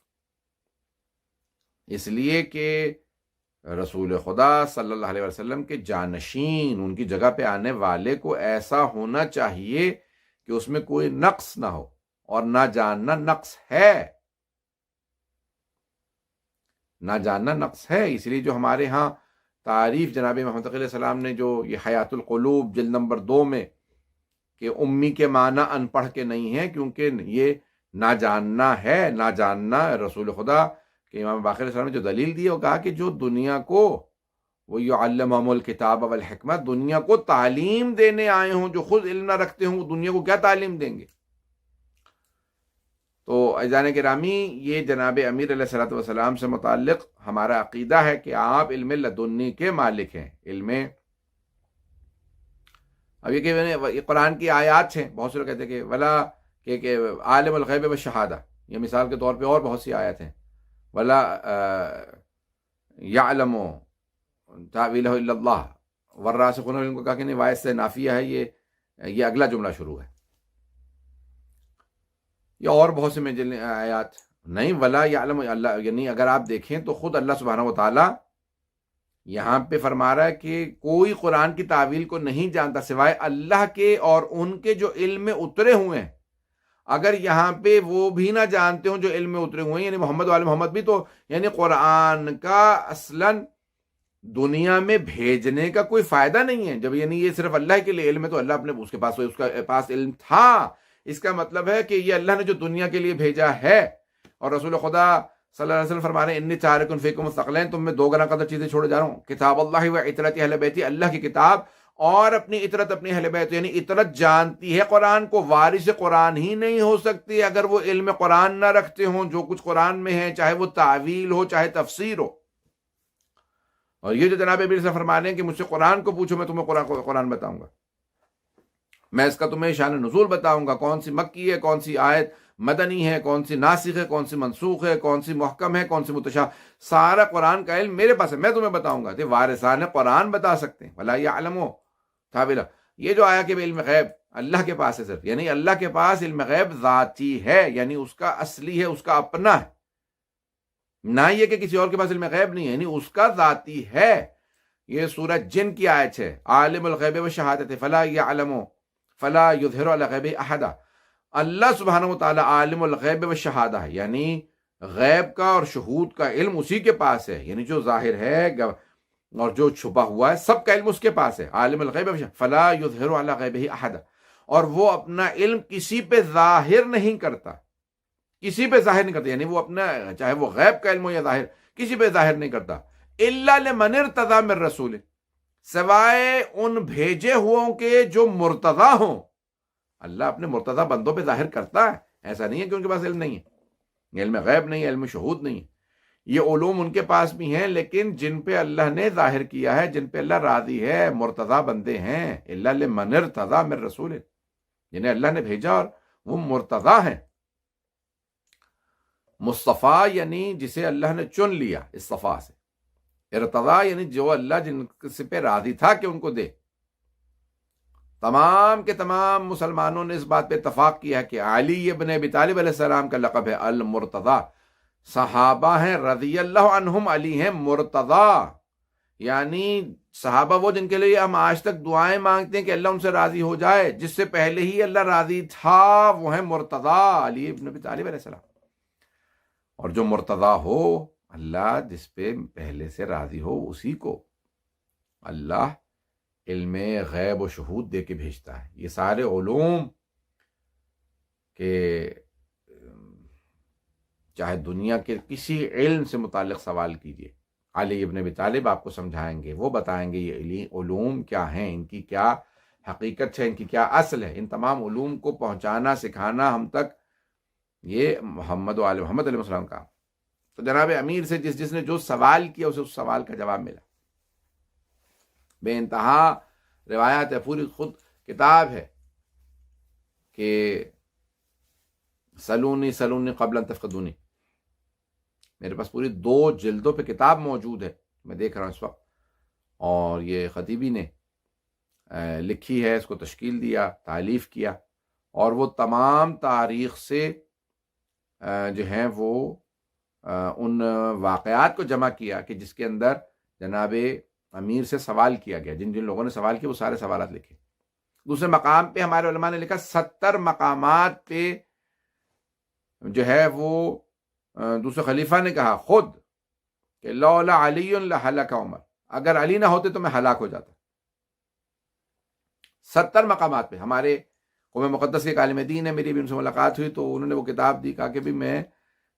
اس لیے کہ رسول خدا صلی اللہ علیہ وسلم کے جانشین، ان کی جگہ پہ آنے والے کو ایسا ہونا چاہیے کہ اس میں کوئی نقص نہ ہو، اور نہ جاننا نقص ہے، نہ جاننا نقص ہے. اس لیے جو ہمارے ہاں تعریف جناب محمد علیہ السلام نے جو یہ حیات القلوب جلد نمبر 2 میں کہ امی کے معنی ان پڑھ کے نہیں ہے، کیونکہ یہ نہ جاننا ہے، نہ جاننا. رسول خدا کہ امام باقر علیہ السلام نے جو دلیل دی، وہ کہا کہ جو دنیا کو وہ یعلمہم الکتاب والحکمہ، دنیا کو تعلیم دینے آئے ہوں، جو خود علم نہ رکھتے ہوں، وہ دنیا کو کیا تعلیم دیں گے. تو عزیزان گرامی، یہ جناب امیر علیہ الصلوۃ والسلام سے متعلق ہمارا عقیدہ ہے کہ آپ علم لدنی کے مالک ہیں. علم اب یہ کہ قرآن کی آیات ہیں، بہت سے لوگ کہتے ہیں کہ ولا کہ عالم الغیب والشہادہ، یہ مثال کے طور پہ اور بہت سی آیات ہیں. ولا یعلم تاویلہ الا اللہ والراسخون فی العلم کو کہا کہ نہیں، وائس سے نافیہ ہے، یہ اگلا جملہ شروع ہے. یا اور بہت سے آیات نہیں. ولا یعلم اللہ، یعنی اگر آپ دیکھیں تو خود اللہ سبحانہ و تعالیٰ یہاں پہ فرما رہا ہے کہ کوئی قرآن کی تعویل کو نہیں جانتا سوائے اللہ کے اور ان کے جو علم میں اترے ہوئے ہیں. اگر یہاں پہ وہ بھی نہ جانتے ہوں جو علم میں اترے ہوئے ہیں، یعنی محمد وال محمد بھی تو، یعنی قرآن کا اصلاً دنیا میں بھیجنے کا کوئی فائدہ نہیں ہے. جب یعنی یہ صرف اللہ کے لیے علم ہے تو اللہ اپنے اس کے پاس علم تھا. اس کا مطلب ہے کہ یہ اللہ نے جو دنیا کے لیے بھیجا ہے. اور رسول خدا صلی اللہ علیہ وسلم فرما رہے ہیں انی تارک فیکم الثقلین، تم میں دو گنا قدر چیزیں چھوڑے جا رہا ہوں، کتاب اللہ و عطرت اہل بیتی، اللہ کی کتاب اور اپنی عطرت اپنی اہل بیت. یعنی عطرت جانتی ہے قرآن کو، وارث قرآن ہی نہیں ہو سکتی اگر وہ علم قرآن نہ رکھتے ہوں. جو کچھ قرآن میں ہے، چاہے وہ تعویل ہو چاہے تفسیر ہو. اور یہ جو جناب ابیر سے فرما رہے ہیں کہ مجھ سے قرآن کو پوچھو، میں تمہیں قرآن بتاؤں گا، میں اس کا تمہیں شان نزول بتاؤں گا، کون سی مکی ہے، کون سی آیت مدنی ہے، کون سی ناسخ ہے، کون سی منسوخ ہے، کون سی محکم ہے، کون سی متشابہ. سارا قرآن کا علم میرے پاس ہے، میں تمہیں بتاؤں گا. وارثان قرآن بتا سکتے ہیں. ولا یعلم تاویلہ. یہ جو آیا کہ علم غیب اللہ کے پاس ہے صرف، یعنی اللہ کے پاس علم غیب ذاتی ہے، یعنی اس کا اصلی ہے، اس کا اپنا ہے. نہ یہ کہ کسی اور کے پاس علم غیب نہیں ہے، یعنی اس کا ذاتی ہے. یہ سورہ جن کی آیت ہے، عالم الغیب و شہادت فلا یعلم فلا یظہر علی غیبہ احدا. اللہ سبحانہ و تعالی عالم الغیب و شہادہ ہے، یعنی غیب کا اور شہود کا علم اسی کے پاس ہے. یعنی جو ظاہر ہے اور جو چھپا ہوا ہے سب کا علم اس کے پاس ہے. عالم الغیب و شہادہ فلا یظہر علی غیبہ احدا. اور وہ اپنا علم کسی پہ ظاہر نہیں کرتا، کسی پہ ظاہر نہیں کرتا. یعنی وہ اپنا چاہے وہ غیب کا علم ہو یا ظاہر، کسی پہ ظاہر نہیں کرتا. الا لمن ارتضی من رسول، سوائے ان بھیجے ہوں کے جو مرتضی ہوں. اللہ اپنے مرتضی بندوں پہ ظاہر کرتا ہے، ایسا نہیں ہے کہ ان کے پاس علم نہیں ہے، علم غیب نہیں ہے، علم شہود نہیں ہے. یہ علوم ان کے پاس بھی ہیں، لیکن جن پہ اللہ نے ظاہر کیا ہے، جن پہ اللہ راضی ہے، مرتضی بندے ہیں. الا لمن ارتضی من رسول، جنہیں اللہ نے بھیجا اور وہ مرتضی ہیں. مصطفیٰ یعنی جسے اللہ نے چن لیا اصطفاء سے. ارتضا یعنی جو اللہ جن سے پہ راضی تھا کہ ان کو دے. تمام کے تمام مسلمانوں نے اس بات پہ اتفاق کیا ہے کہ علی ابن ابی طالب علیہ السلام کا لقب ہے المرتضی. صحابہ ہیں رضی اللہ عنہم، علی ہیں مرتضی. یعنی صحابہ وہ جن کے لیے ہم آج تک دعائیں مانگتے ہیں کہ اللہ ان سے راضی ہو جائے، جس سے پہلے ہی اللہ راضی تھا، وہ ہیں مرتضی علی ابن ابی طالب علیہ السلام. اور جو مرتضی ہو، اللہ جس پہ پہلے سے راضی ہو اسی کو اللہ علم غیب و شہود دے کے بھیجتا ہے. یہ سارے علوم کہ چاہے دنیا کے کسی علم سے متعلق سوال کیجئے، علی ابن ابی طالب آپ کو سمجھائیں گے، وہ بتائیں گے یہ علوم کیا ہیں، ان کی کیا حقیقت ہے، ان کی کیا اصل ہے. ان تمام علوم کو پہنچانا سکھانا ہم تک یہ محمد و آل محمد علیہ السلام کا. تو جناب امیر سے جس نے جو سوال کیا اسے اس سوال کا جواب ملا. بے انتہا روایات ہے، پوری خود کتاب ہے کہ سلونی سلونی قبل ان تفقدونی. میرے پاس پوری 2 جلدوں پہ کتاب موجود ہے، میں دیکھ رہا ہوں اس وقت. اور یہ خطیبی نے لکھی ہے، اس کو تشکیل دیا، تالیف کیا، اور وہ تمام تاریخ سے جو ہیں وہ ان واقعات کو جمع کیا کہ جس کے اندر جناب امیر سے سوال کیا گیا. جن لوگوں نے سوال کیا وہ سارے سوالات لکھے. دوسرے مقام پہ ہمارے علماء نے لکھا 70 مقامات پہ جو ہے وہ دوسرے خلیفہ نے کہا خود کہ لولا علی لہلک عمر، اگر علی نہ ہوتے تو میں ہلاک ہو جاتا. 70 مقامات پہ. ہمارے قوم مقدس کے عالم دین ہے، میری بھی ان سے ملاقات ہوئی تو انہوں نے وہ کتاب دی، کہا کہ بھی میں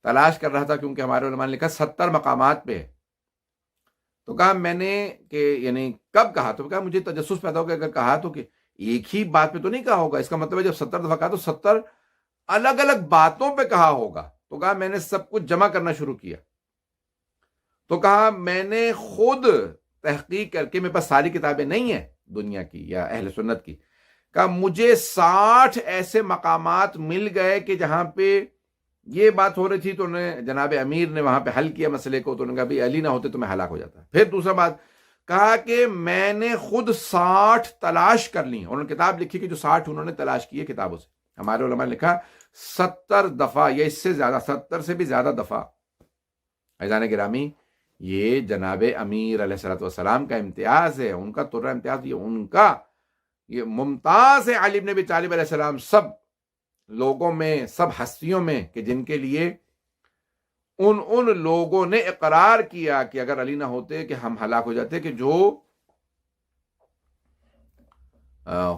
تلاش کر رہا تھا کیونکہ ہمارے علماء نے لکھا 70 مقامات پہ. تو کہا میں نے کہ یعنی کب کہا، تو کہا مجھے تجسس پیدا ہو گیا، اگر کہا تو کہ ایک ہی بات پہ تو نہیں کہا ہوگا، اس کا مطلب ہے جب 70 دفعہ کہا تو 70 الگ الگ باتوں پہ کہا ہوگا. تو کہا میں نے سب کچھ جمع کرنا شروع کیا. تو کہا میں نے خود تحقیق کر کے، میرے پاس ساری کتابیں نہیں ہیں دنیا کی یا اہل سنت کی، کہا مجھے 60 ایسے مقامات مل گئے کہ جہاں پہ یہ بات ہو رہی تھی تو جناب امیر نے وہاں پہ حل کیا مسئلے کو. تو انہوں نے کہا بھی علی نہ ہوتے تو میں ہلاک ہو جاتا. پھر دوسرا بات کہا کہ میں نے خود 60 تلاش کر لی. انہوں نے کتاب لکھی کہ جو 60 انہوں نے تلاش کیے کتابوں سے. ہمارے علماء نے لکھا 70 دفعہ یا اس سے زیادہ، 70 سے بھی زیادہ دفعہ. عزیزان گرامی، یہ جناب امیر علیہ الصلوۃ والسلام کا امتیاز ہے، ان کا ترہ امتیاز، یہ ان کا یہ ممتاز ہے. علی بن ابی طالب علیہ السلام سب لوگوں میں، سب ہستیوں میں کہ جن کے لیے ان لوگوں نے اقرار کیا کہ اگر علی نہ ہوتے کہ ہم ہلاک ہو جاتے، کہ جو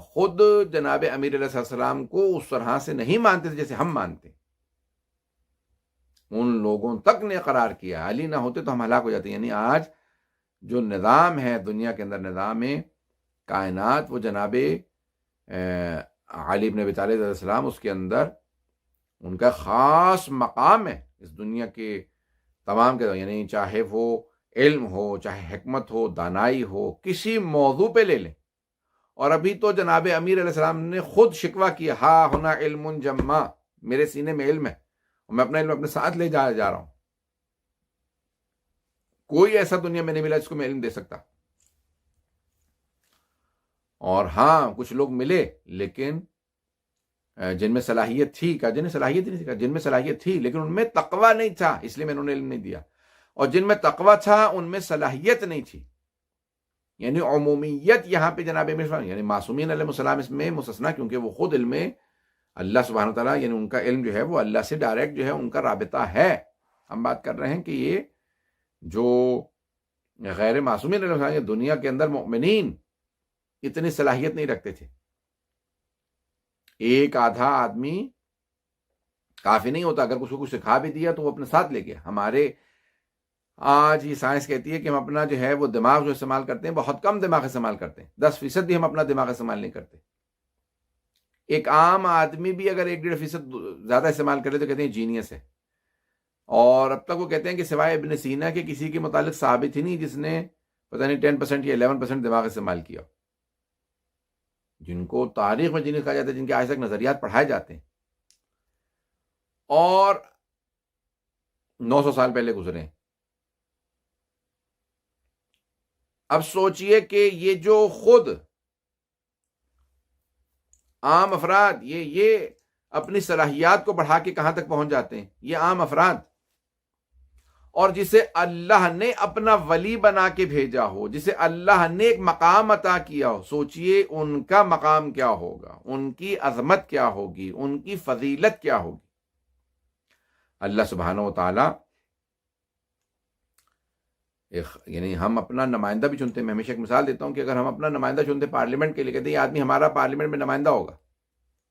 خود جناب امیر علیہ السلام کو اس طرح سے نہیں مانتے تھے جیسے ہم مانتے، ان لوگوں تک نے اقرار کیا علی نہ ہوتے تو ہم ہلاک ہو جاتے۔ یعنی آج جو نظام ہے دنیا کے اندر، نظام کائنات، وہ جناب علی بن ابی طالب علیہ السلام، اس کے اندر ان کا خاص مقام ہے اس دنیا کے تمام کے، یعنی چاہے وہ علم ہو، چاہے حکمت ہو، دانائی ہو، کسی موضوع پہ لے لیں۔ اور ابھی تو جناب امیر علیہ السلام نے خود شکوہ کیا، ہا ہونا علم جمع، میرے سینے میں علم ہے اور میں اپنا علم اپنے ساتھ لے جا رہا ہوں، کوئی ایسا دنیا میں نہیں ملا جس کو میں علم دے سکتا۔ اور ہاں کچھ لوگ ملے لیکن جن میں صلاحیت تھی، جن میں صلاحیت نہیں تھی، جن میں صلاحیت تھی لیکن ان میں تقویٰ نہیں تھا، اس لیے میں انہوں نے علم نہیں دیا، اور جن میں تقویٰ تھا ان میں صلاحیت نہیں تھی۔ یعنی عمومیت یہاں پہ جناب یعنی معصومین علیہ السلام اس میں مستثنا، کیونکہ وہ خود علم اللہ سبحانہ تعالیٰ، یعنی ان کا علم جو ہے وہ اللہ سے ڈائریکٹ جو ہے ان کا رابطہ ہے۔ ہم بات کر رہے ہیں کہ یہ جو غیر معصومین علیہ السلام دنیا کے اندر مؤمنین اتنی صلاحیت نہیں رکھتے تھے، ایک آدھا آدمی کافی نہیں ہوتا، اگر اس کو کچھ سکھا بھی دیا تو وہ اپنے ساتھ لے گیا۔ ہمارے آج یہ سائنس کہتی ہے کہ ہم اپنا جو ہے وہ دماغ جو استعمال کرتے ہیں بہت کم دماغ استعمال کرتے ہیں، 10% بھی ہم اپنا دماغ استعمال نہیں کرتے۔ ایک عام آدمی بھی اگر 1-1.5% زیادہ استعمال کرے تو کہتے ہیں جینیس ہے، اور اب تک وہ کہتے ہیں کہ سوائے ابن سینا کے کسی کے متعلق ثابت ہی نہیں جس نے پتہ نہیں 10% یا 11% دماغ استعمال کیا، جن کو تاریخ میں جینیس کہا جاتا ہے، جن کے آج تک نظریات پڑھائے جاتے ہیں، اور 900 سال پہلے گزرے۔ اب سوچئے کہ یہ جو خود عام افراد یہ اپنی صلاحیات کو بڑھا کے کہاں تک پہنچ جاتے ہیں، یہ عام افراد، اور جسے اللہ نے اپنا ولی بنا کے بھیجا ہو، جسے اللہ نے ایک مقام عطا کیا ہو، سوچئے ان کا مقام کیا ہوگا، ان کی عظمت کیا ہوگی، ان کی فضیلت کیا ہوگی۔ اللہ سبحانہ و تعالی یعنی ہم اپنا نمائندہ بھی چنتے ہیں۔ میں ہمیشہ ایک مثال دیتا ہوں کہ اگر ہم اپنا نمائندہ چنتے پارلیمنٹ کے لیے، کہتے ہیں یہ آدمی ہمارا پارلیمنٹ میں نمائندہ ہوگا،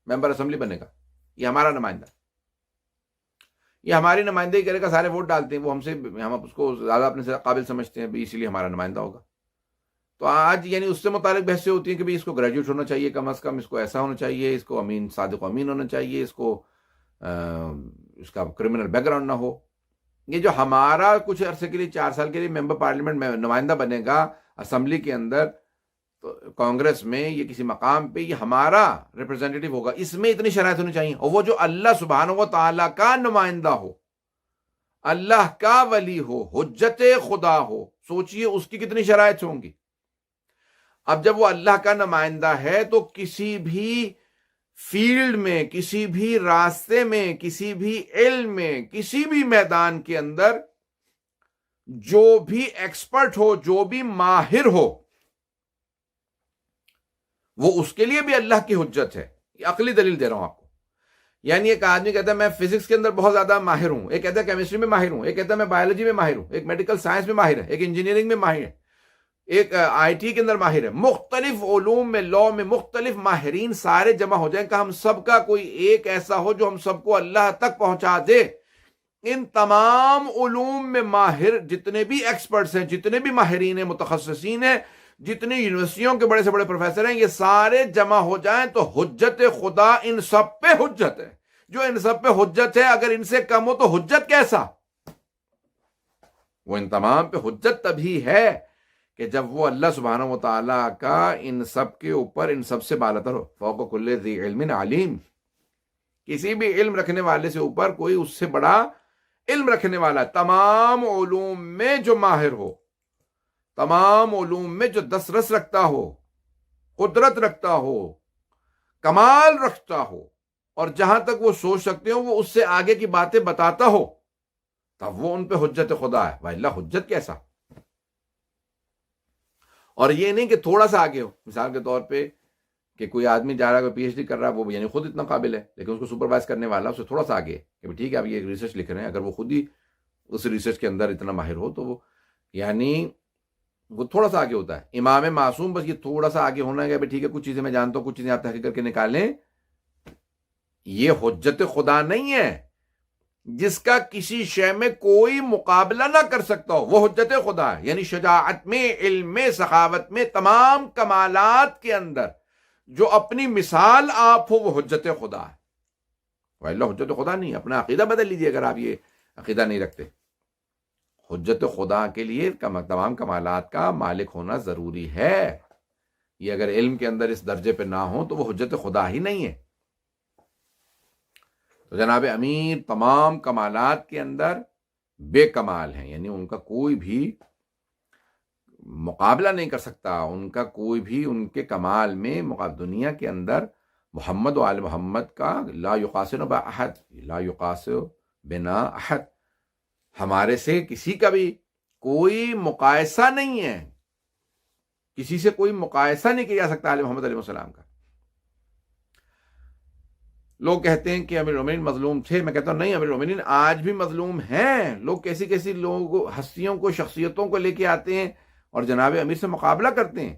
ممبر اسمبلی بنے گا، یہ ہمارا نمائندہ، یہ ہماری نمائندگی کرے گا، سارے ووٹ ڈالتے ہیں، وہ ہم اس کو زیادہ اپنے سے قابل سمجھتے ہیں، اسی لیے ہمارا نمائندہ ہوگا۔ تو آج یعنی اس سے متعلق بحثیں ہوتی ہیں کہ اس کو گریجویٹ ہونا چاہیے کم از کم، اس کو ایسا ہونا چاہیے، اس کو امین صادق و امین ہونا چاہیے، اس کو اس کا کرمنل بیک گراؤنڈ نہ ہو۔ یہ جو ہمارا کچھ عرصے کے لیے 4 سال کے لیے ممبر پارلیمنٹ میں نمائندہ بنے گا اسمبلی کے اندر، کانگریس میں، یہ کسی مقام پہ، یہ ہمارا ریپرزینٹیٹو ہوگا، اس میں اتنی شرائط ہونی چاہیے، اور وہ جو اللہ سبحانہ و تعالیٰ کا نمائندہ ہو، اللہ کا ولی ہو، حجت خدا ہو، سوچئے اس کی کتنی شرائط ہوں گی۔ اب جب وہ اللہ کا نمائندہ ہے تو کسی بھی فیلڈ میں، کسی بھی راستے میں، کسی بھی علم میں، کسی بھی میدان کے اندر جو بھی ایکسپرٹ ہو، جو بھی ماہر ہو، وہ اس کے لیے بھی اللہ کی حجت ہے۔ یہ عقلی دلیل دے رہا ہوں آپ کو۔ یعنی ایک آدمی کہتا ہے میں فزکس کے اندر بہت زیادہ ماہر ہوں، ایک کہتا ہے کیمسٹری میں ماہر ہوں، ایک کہتا ہے میں بایولوجی میں ماہر ہوں، ایک میڈیکل سائنس میں ماہر ہے، ایک انجینئرنگ میں ماہر ہے، ایک آئی ٹی کے اندر ماہر ہے، مختلف علوم میں، لاء میں مختلف ماہرین سارے جمع ہو جائیں کہ ہم سب کا کوئی ایک ایسا ہو جو ہم سب کو اللہ تک پہنچا دے۔ ان تمام علوم میں ماہر جتنے بھی ایکسپرٹس ہیں، جتنے بھی ماہرین ہیں، متخصصین ہیں، جتنی یونیورسٹیوں کے بڑے سے بڑے پروفیسر ہیں، یہ سارے جمع ہو جائیں تو حجت خدا ان سب پہ حجت ہے۔ جو ان سب پہ حجت ہے، اگر ان سے کم ہو تو حجت کیسا؟ وہ ان تمام پہ حجت تبھی ہے کہ جب وہ اللہ سبحانہ و تعالیٰ کا ان سب کے اوپر، ان سب سے بالاتر ہو۔ فوق کل ذی علم علیم، کسی بھی علم رکھنے والے سے اوپر کوئی اس سے بڑا علم رکھنے والا، تمام علوم میں جو ماہر ہو، تمام علوم میں جو دسترس رکھتا ہو، قدرت رکھتا ہو، کمال رکھتا ہو، اور جہاں تک وہ سوچ سکتے ہو وہ اس سے آگے کی باتیں بتاتا ہو، تب وہ ان پہ حجت خدا ہے۔ وَإِلَّا حجت کیسا؟ اور یہ نہیں کہ تھوڑا سا آگے ہو، مثال کے طور پہ کہ کوئی آدمی جا رہا ہے، کوئی پی ایچ ڈی کر رہا ہے، وہ یعنی خود اتنا قابل ہے لیکن اس کو سپروائز کرنے والا اس سے تھوڑا سا آگے ہے کہ ٹھیک ہے آپ یہ ریسرچ لکھ رہے ہیں، اگر وہ خود ہی اس ریسرچ کے اندر اتنا ماہر ہو تو وہ یعنی وہ تھوڑا سا آگے ہوتا ہے. امام معصوم بس یہ تھوڑا سا آگے ہونا ہے کہ ٹھیک ہے کچھ چیزیں میں جانتا ہوں کچھ چیزیں آپ تحقیق کر کے نکالیں. یہ حجت خدا نہیں ہے جس کا کسی شے میں کوئی مقابلہ نہ کر سکتا ہو، وہ حجت خدا ہے. یعنی شجاعت میں، علم میں، سخاوت میں، تمام کمالات کے اندر جو اپنی مثال آپ ہو وہ حجت خدا ہے. وَإِلَّا حجت خدا نہیں. اپنا عقیدہ بدل لیجیے اگر آپ یہ عقیدہ نہیں رکھتے. حجت خدا کے لیے تمام کمالات کا مالک ہونا ضروری ہے. یہ اگر علم کے اندر اس درجے پہ نہ ہو تو وہ حجت خدا ہی نہیں ہے. تو جناب امیر تمام کمالات کے اندر بے کمال ہیں، یعنی ان کا کوئی بھی مقابلہ نہیں کر سکتا، ان کا کوئی بھی ان کے کمال میں دنیا کے اندر محمد و آل محمد کا لا یقاسن باحد، لا یقاسن بنا احد، ہمارے سے کسی کا بھی کوئی مقایسہ نہیں ہے، کسی سے کوئی مقایسہ نہیں کیا جا سکتا آل محمد علیہ السلام کا. لوگ کہتے ہیں کہ امیر المومنین مظلوم تھے، میں کہتا ہوں نہیں، امیر المومنین آج بھی مظلوم ہیں. لوگ کیسی کیسی لوگ ہستیوں کو، شخصیتوں کو لے کے آتے ہیں اور جناب امیر سے مقابلہ کرتے ہیں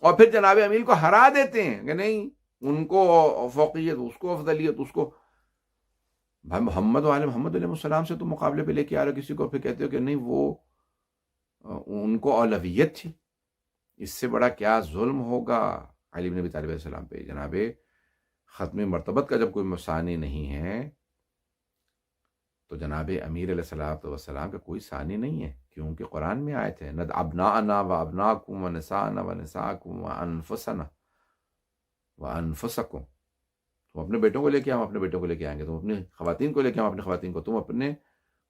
اور پھر جناب امیر کو ہرا دیتے ہیں کہ نہیں ان کو فوقیت، اس کو افضلیت، اس کو. بھائی محمد و آل محمد علیہ السلام سے تو مقابلے پہ لے کے آ رہے کسی کو، پھر کہتے ہو کہ نہیں وہ ان کو اولویت تھی. اس سے بڑا کیا ظلم ہوگا علی بن ابی طالب علیہ السلام پہ. جناب ختم مرتبت کا جب کوئی ثانی نہیں ہے تو جناب امیر علیہ السلام کا کوئی ثانی نہیں ہے، کیونکہ قرآن میں آئے تھے ند ابناءنا و ابناکم و نساءنا و نساءکم و انفسنا و انفسکم. تم اپنے بیٹوں کو لے کے ہم اپنے بیٹوں کو لے کے آئیں گے، تم اپنی خواتین کو لے کے ہم اپنی خواتین کو، تم اپنے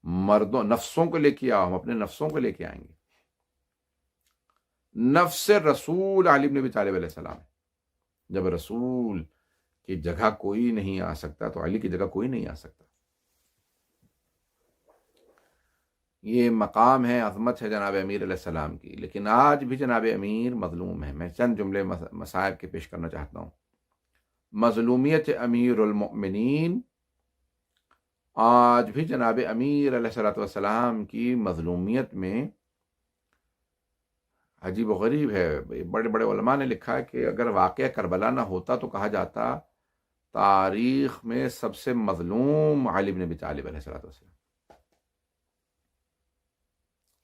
مردوں نفسوں کو لے کے آؤ ہم اپنے نفسوں کو لے کے آئیں گے. نفس رسول علی بن ابی طالب علیہ السلام. جب رسول کی جگہ کوئی نہیں آ سکتا تو علی کی جگہ کوئی نہیں آ سکتا. یہ مقام ہے، عظمت ہے جناب امیر علیہ السلام کی. لیکن آج بھی جناب امیر مظلوم ہے. میں چند جملے مصائب کے پیش کرنا چاہتا ہوں. مظلومیت امیر المؤمنین، آج بھی جناب امیر علیہ السلام کی مظلومیت میں عجیب و غریب ہے. بڑے بڑے علماء نے لکھا ہے کہ اگر واقعہ کربلا نہ ہوتا تو کہا جاتا تاریخ میں سب سے مظلوم علی بن ابی طالب علیہ السلام.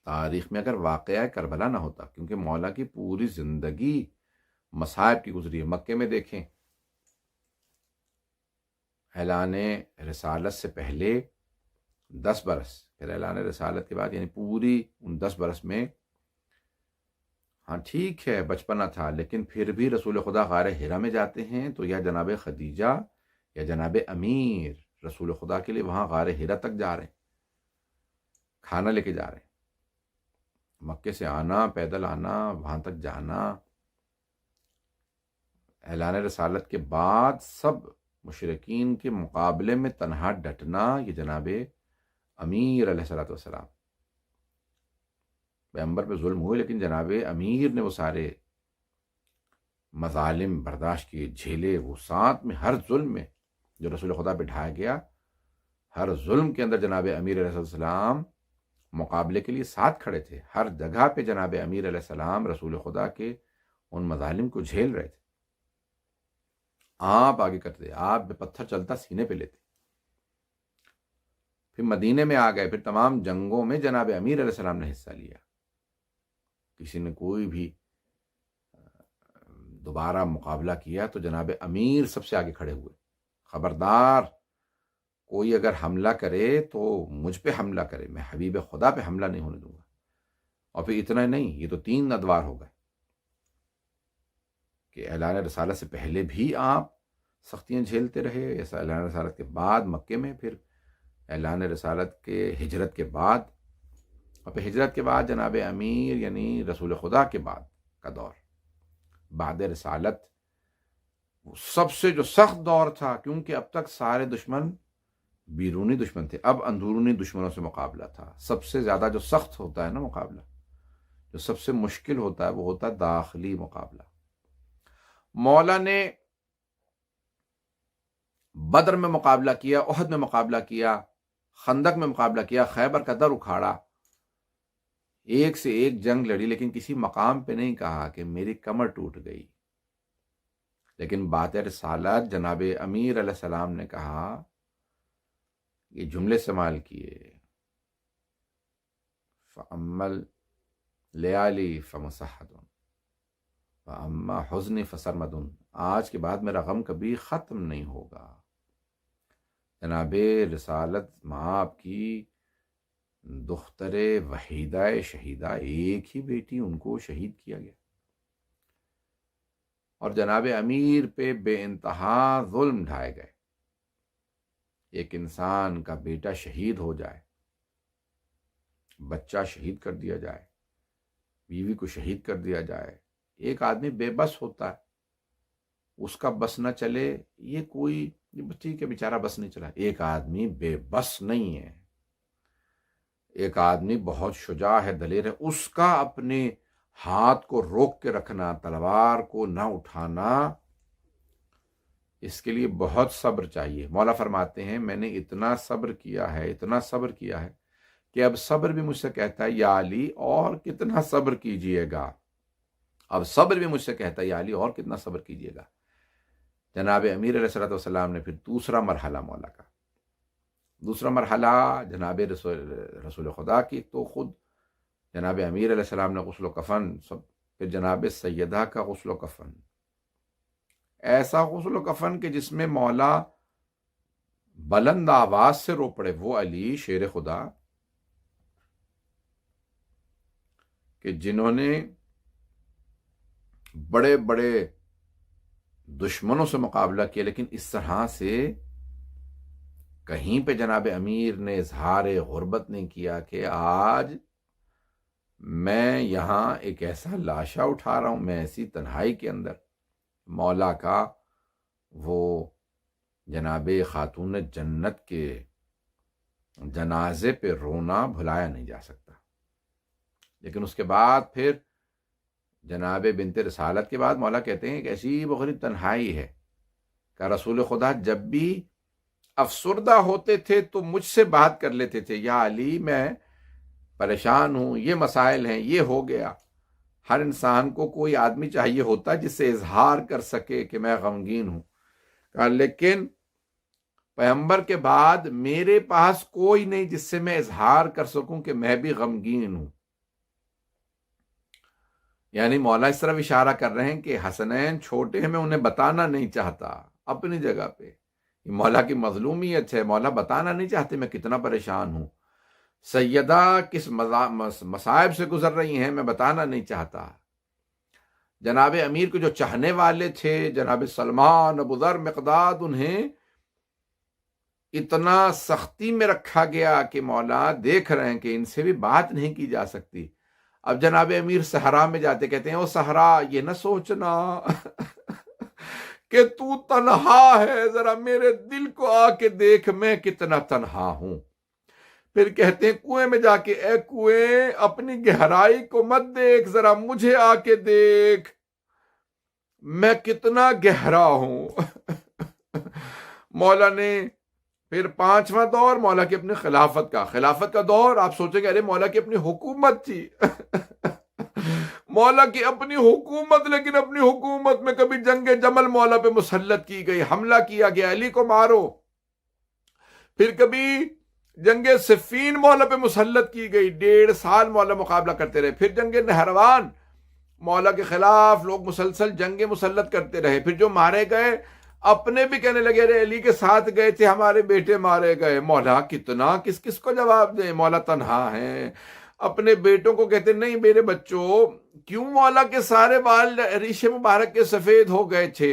تاریخ میں اگر واقعہ کربلا نہ ہوتا، کیونکہ مولا کی پوری زندگی مصائب کی گزری ہے. مکے میں دیکھیں اعلان رسالت سے پہلے 10 برس، پھر اعلان رسالت کے بعد، یعنی پوری ان 10 برس میں، ہاں ٹھیک ہے بچپنا تھا لیکن پھر بھی رسول خدا غار حرا میں جاتے ہیں تو یا جناب خدیجہ یا جناب امیر رسول خدا کے لیے وہاں غار حرا تک جا رہے ہیں، کھانا لے کے جا رہے ہیں. مکے سے آنا، پیدل آنا، وہاں تک جانا. اعلان رسالت کے بعد سب مشرکین کے مقابلے میں تنہا ڈٹنا، یہ جناب امیر علیہ السلام. پیغمبر پہ ظلم ہوئے لیکن جناب امیر نے وہ سارے مظالم برداشت کیے، جھیلے. وہ ساتھ میں ہر ظلم میں جو رسول خدا پہ ڈھایا گیا، ہر ظلم کے اندر جناب امیر علیہ السلام مقابلے کے لیے ساتھ کھڑے تھے. ہر جگہ پہ جناب امیر علیہ السلام رسول خدا کے ان مظالم کو جھیل رہے تھے. آپ آگے کرتے، آپ پہ پتھر چلتا سینے پہ لیتے. پھر مدینے میں آ گئے، پھر تمام جنگوں میں جناب امیر علیہ السلام نے حصہ لیا. کسی نے کوئی بھی دوبارہ مقابلہ کیا تو جناب امیر سب سے آگے کھڑے ہوئے. خبردار کوئی اگر حملہ کرے تو مجھ پہ حملہ کرے، میں حبیب خدا پہ حملہ نہیں ہونے دوں گا. اور پھر اتنا نہیں، یہ تو 3 ادوار ہو گئے کہ اعلان رسالت سے پہلے بھی آپ سختیاں جھیلتے رہے، ایسا اعلان رسالت کے بعد مکے میں، پھر اعلان رسالت کے ہجرت کے بعد، اور پھر ہجرت کے بعد جناب امیر یعنی رسول خدا کے بعد کا دور بعد رسالت سب سے جو سخت دور تھا، کیونکہ اب تک سارے دشمن بیرونی دشمن تھے، اب اندرونی دشمنوں سے مقابلہ تھا. سب سے زیادہ جو سخت ہوتا ہے نا مقابلہ، جو سب سے مشکل ہوتا ہے وہ ہوتا ہے داخلی مقابلہ. مولا نے بدر میں مقابلہ کیا، احد میں مقابلہ کیا، خندق میں مقابلہ کیا، خیبر کا در اکھاڑا، ایک سے ایک جنگ لڑی، لیکن کسی مقام پہ نہیں کہا کہ میری کمر ٹوٹ گئی۔ لیکن بات رسالت جناب امیر علیہ السلام نے کہا، یہ جملے استعمال کیے، فَأَمَّا الْلَيَالِي فَمُسَحَّدٌ وَأَمَّا حُزْنِي فَسَرْمَدٌ، آج کے بعد میرا غم کبھی ختم نہیں ہوگا۔ جناب رسالت ماں آپ کی دختر وحیدہ شہیدہ، ایک ہی بیٹی، ان کو شہید کیا گیا، اور جناب امیر پہ بے انتہا ظلم ڈھائے گئے۔ ایک انسان کا بیٹا شہید ہو جائے، بچہ شہید کر دیا جائے، بیوی کو شہید کر دیا جائے، ایک آدمی بے بس ہوتا ہے، اس کا بس نہ چلے، یہ کوئی ٹھیک ہے بیچارہ بس نہیں چلا، ایک آدمی بے بس نہیں ہے، ایک آدمی بہت شجاع ہے، دلیر ہے، اس کا اپنے ہاتھ کو روک کے رکھنا، تلوار کو نہ اٹھانا، اس کے لیے بہت صبر چاہیے۔ مولا فرماتے ہیں میں نے اتنا صبر کیا ہے، اتنا صبر کیا ہے کہ اب صبر بھی مجھ سے کہتا ہے یا علی اور کتنا صبر کیجئے گا، اب صبر بھی مجھ سے کہتا ہے یا علی اور کتنا صبر کیجئے گا۔ جناب امیر علیہ السلام نے پھر دوسرا مرحلہ مولا کا، دوسرا مرحلہ جناب رسول خدا کی، تو خود جناب امیر علیہ السلام نے غسل و کفن، پھر جناب سیدہ کا غسل و کفن، ایسا غسل و کفن کہ جس میں مولا بلند آواز سے رو پڑے، وہ علی شیر خدا کہ جنہوں نے بڑے بڑے دشمنوں سے مقابلہ کیا، لیکن اس طرح سے کہیں پہ جناب امیر نے اظہار غربت نہیں کیا کہ آج میں یہاں ایک ایسا لاشا اٹھا رہا ہوں، میں ایسی تنہائی کے اندر مولا کا وہ جناب خاتون جنت کے جنازے پہ رونا بھلایا نہیں جا سکتا۔ لیکن اس کے بعد پھر جناب بنت رسالت کے بعد مولا کہتے ہیں کہ ایسی بغری تنہائی ہے کہ رسول خدا جب بھی افسردہ ہوتے تھے تو مجھ سے بات کر لیتے تھے، یا علی میں پریشان ہوں، یہ مسائل ہیں، یہ ہو گیا۔ ہر انسان کو کوئی آدمی چاہیے ہوتا جس سے اظہار کر سکے کہ میں غمگین ہوں، لیکن پیغمبر کے بعد میرے پاس کوئی نہیں جس سے میں اظہار کر سکوں کہ میں بھی غمگین ہوں۔ یعنی مولا اس طرف اشارہ کر رہے ہیں کہ حسنین چھوٹے ہیں، میں انہیں بتانا نہیں چاہتا اپنی جگہ پہ، یہ مولا کی مظلومیت ہے، مولا بتانا نہیں چاہتے میں کتنا پریشان ہوں، سیدہ کس مصائب سے گزر رہی ہیں میں بتانا نہیں چاہتا۔ جناب امیر کو جو چاہنے والے تھے، جناب سلمان، ابو ذر، مقداد، انہیں اتنا سختی میں رکھا گیا کہ مولا دیکھ رہے ہیں کہ ان سے بھی بات نہیں کی جا سکتی۔ اب جناب امیر صحرا میں جاتے کہتے ہیں او صحرا یہ نہ سوچنا کہ تو تنہا ہے، ذرا میرے دل کو آ کے دیکھ میں کتنا تنہا ہوں۔ پھر کہتے ہیں کنویں میں جا کے اے کنویں اپنی گہرائی کو مت دیکھ، ذرا مجھے آ کے دیکھ میں کتنا گہرا ہوں۔ مولا نے پھر پانچواں دور مولا کی اپنی خلافت کا دور، آپ سوچیں گے ارے مولا کی اپنی حکومت تھی مولا کی اپنی حکومت، لیکن اپنی حکومت میں کبھی جنگ جمل مولا پہ مسلط کی گئی، حملہ کیا گیا علی کو مارو، پھر کبھی جنگ صفین مولا پہ مسلط کی گئی، 1.5 سال مولا مقابلہ کرتے رہے، پھر جنگ نہروان مولا کے خلاف لوگ مسلسل جنگیں مسلط کرتے رہے، پھر جو مارے گئے اپنے بھی کہنے لگے ارے علی کے ساتھ گئے تھے ہمارے بیٹے مارے گئے۔ مولا کتنا کس کو جواب دیں، مولا تنہا ہیں، اپنے بیٹوں کو کہتے نہیں میرے بچوں، کیوں مولا کے سارے بال ریش مبارک کے سفید ہو گئے تھے؟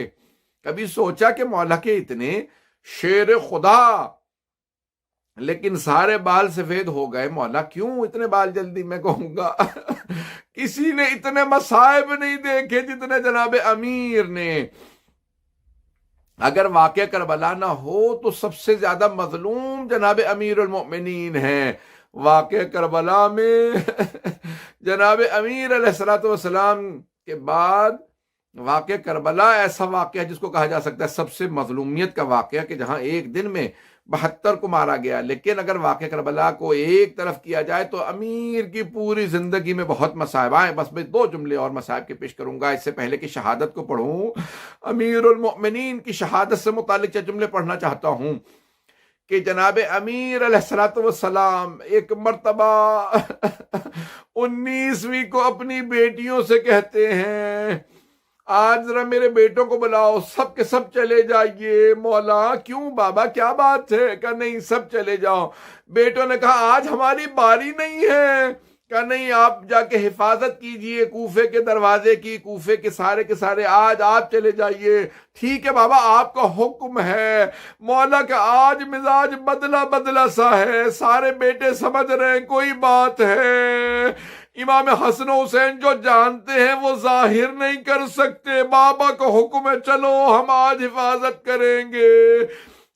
کبھی سوچا کہ مولا کے اتنے شیر خدا لیکن سارے بال سفید ہو گئے، مولا کیوں اتنے بال جلدی؟ میں کہوں گا کسی نے اتنے مصائب نہیں دیکھے جتنے جناب امیر نے۔ اگر واقعہ کربلا نہ ہو تو سب سے زیادہ مظلوم جناب امیر المؤمنین ہیں۔ واقعہ کربلا میں جناب امیر علیہ السلام کے بعد واقعہ کربلا ایسا واقعہ جس کو کہا جا سکتا ہے سب سے مظلومیت کا واقعہ، کہ جہاں ایک دن میں 72 کو مارا گیا. لیکن اگر واقعہ کربلا کو ایک طرف کیا جائے تو امیر کی پوری زندگی میں بہت مصائب آئے. بس میں 2 جملے اور مصائب کے پیش کروں گا اس سے پہلے کہ شہادت کو پڑھوں. امیر المؤمنین کی شہادت سے متعلق 4 جملے پڑھنا چاہتا ہوں کہ جناب امیر علیہ السلام ایک مرتبہ 19ویں کو اپنی بیٹیوں سے کہتے ہیں آج ذرا میرے بیٹوں کو بلاؤ, سب کے سب چلے جائیے. مولا کیوں بابا کیا بات ہے؟ کہا نہیں سب چلے جاؤ. بیٹوں نے کہا آج ہماری باری نہیں ہے. کہا نہیں آپ جا کے حفاظت کیجئے کوفے کے دروازے کی, کوفے کے سارے آج آپ چلے جائیے. ٹھیک ہے بابا آپ کا حکم ہے. مولا کا آج مزاج بدلا سا ہے, سارے بیٹے سمجھ رہے ہیں کوئی بات ہے. امام حسن و حسین جو جانتے ہیں وہ ظاہر نہیں کر سکتے. بابا کو حکم ہے چلو ہم آج حفاظت کریں گے.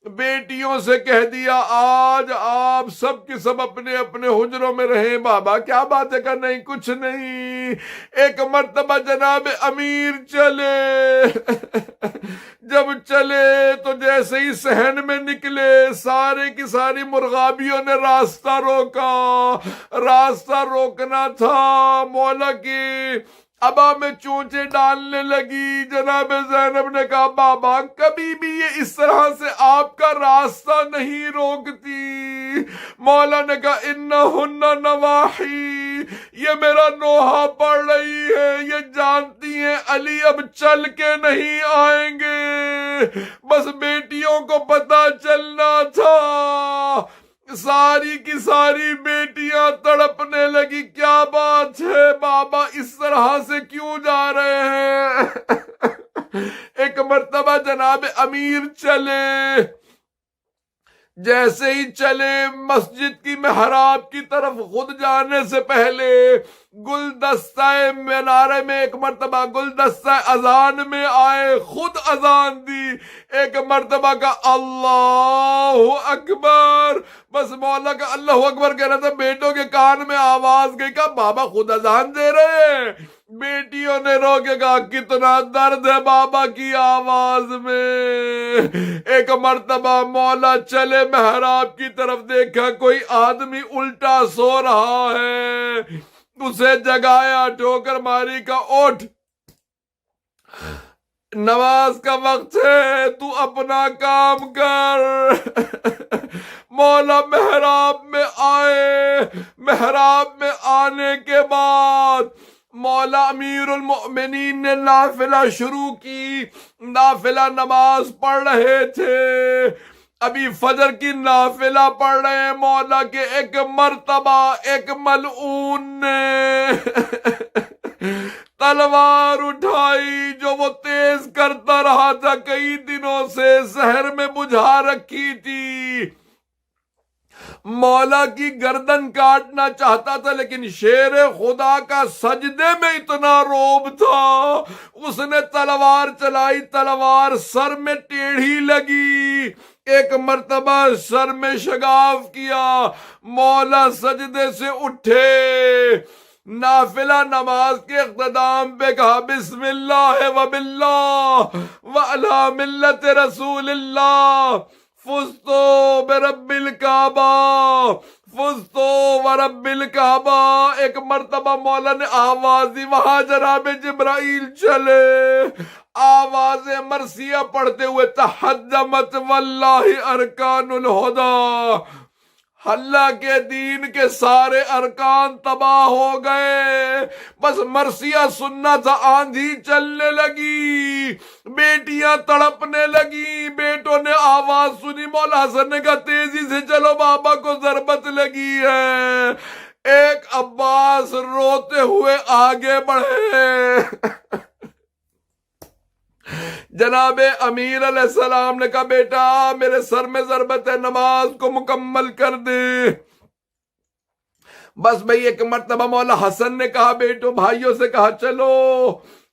بیٹیوں سے کہہ دیا آج آپ سب کے سب اپنے اپنے حجروں میں رہیں. بابا کیا بات ہے؟ کہ نہیں کچھ نہیں. ایک مرتبہ جناب امیر چلے. جب چلے تو جیسے ہی صحن میں نکلے سارے کی ساری مرغابیوں نے راستہ روکا. راستہ روکنا تھا, مولا کی ابا میں چونچے ڈالنے لگی. جناب زینب نے کہا بابا کبھی بھی یہ اس طرح سے آپ کا راستہ نہیں روکتی. مولا نے کہا انہن نواحی, یہ میرا نوحہ پڑھ رہی ہے, یہ جانتی ہیں علی اب چل کے نہیں آئیں گے. بس بیٹیوں کو پتہ چلنا تھا. ساری کی ساری بیٹیاں تڑپنے لگی کیا بات ہے بابا اس طرح سے کیوں جا رہے ہیں. ایک مرتبہ جناب امیر چلے. جیسے ہی چلے مسجد کی محراب کی طرف خود جانے سے پہلے گلدستہ مینارے میں ایک مرتبہ گلدستہ اذان میں آئے, خود اذان دی. ایک مرتبہ کا اللہ اکبر. بس مولا کا اللہ اکبر کہہ رہا تھا, بیٹوں کے کان میں آواز گئی. کہا بابا خود اذان دے رہے ہیں. بیٹیوں نے رو کے کہا کتنا درد ہے بابا کی آواز میں. ایک مرتبہ مولا چلے محراب کی طرف, دیکھا کوئی آدمی الٹا سو رہا ہے. اسے جگایا, ٹھوکر ماری کا اٹھ نماز کا وقت ہے, تو اپنا کام کر. مولا محراب میں آئے. محراب میں آنے کے بعد مولا امیر المؤمنین نے نافلہ شروع کی. نافلہ نماز پڑھ رہے تھے, ابھی فجر کی نافلہ پڑھ رہے ہیں. مولا کے ایک مرتبہ ایک ملعون نے تلوار اٹھائی جو وہ تیز کرتا رہا تھا کئی دنوں سے, زہر میں بجھا رکھی تھی. مولا کی گردن کاٹنا چاہتا تھا لیکن شیر خدا کا سجدے میں اتنا روب تھا, اس نے تلوار چلائی. تلوار سر میں ٹیڑھی لگی. ایک مرتبہ سر میں شگاف کیا. مولا سجدے سے اٹھے. نافلہ نماز کے اختتام پہ کہا بسم اللہ و باللہ و علی ملت رسول اللہ, فزتو برب الکعبہ, فزتو ورب الکعبہ. ایک مرتبہ مولا نے آواز دی. وہاں جناب جبرائیل چلے, آواز مرثیہ پڑھتے ہوئے تحجمت واللہ ارکان الہدی, اللہ کے دین کے سارے ارکان تباہ ہو گئے. بس مرثیہ سننا تھا. آندھی چلنے لگی, بیٹیاں تڑپنے لگی. بیٹوں نے آواز سنی. مولا حسن نے کہا تیزی سے چلو بابا کو ضربت لگی ہے. ایک عباس روتے ہوئے آگے بڑھے. جناب امیر علیہ السلام نے کہا بیٹا میرے سر میں ضربت ہے, نماز کو مکمل کر دے. بس بھئی ایک مرتبہ مولا حسن نے کہا بیٹو بھائیوں سے کہا چلو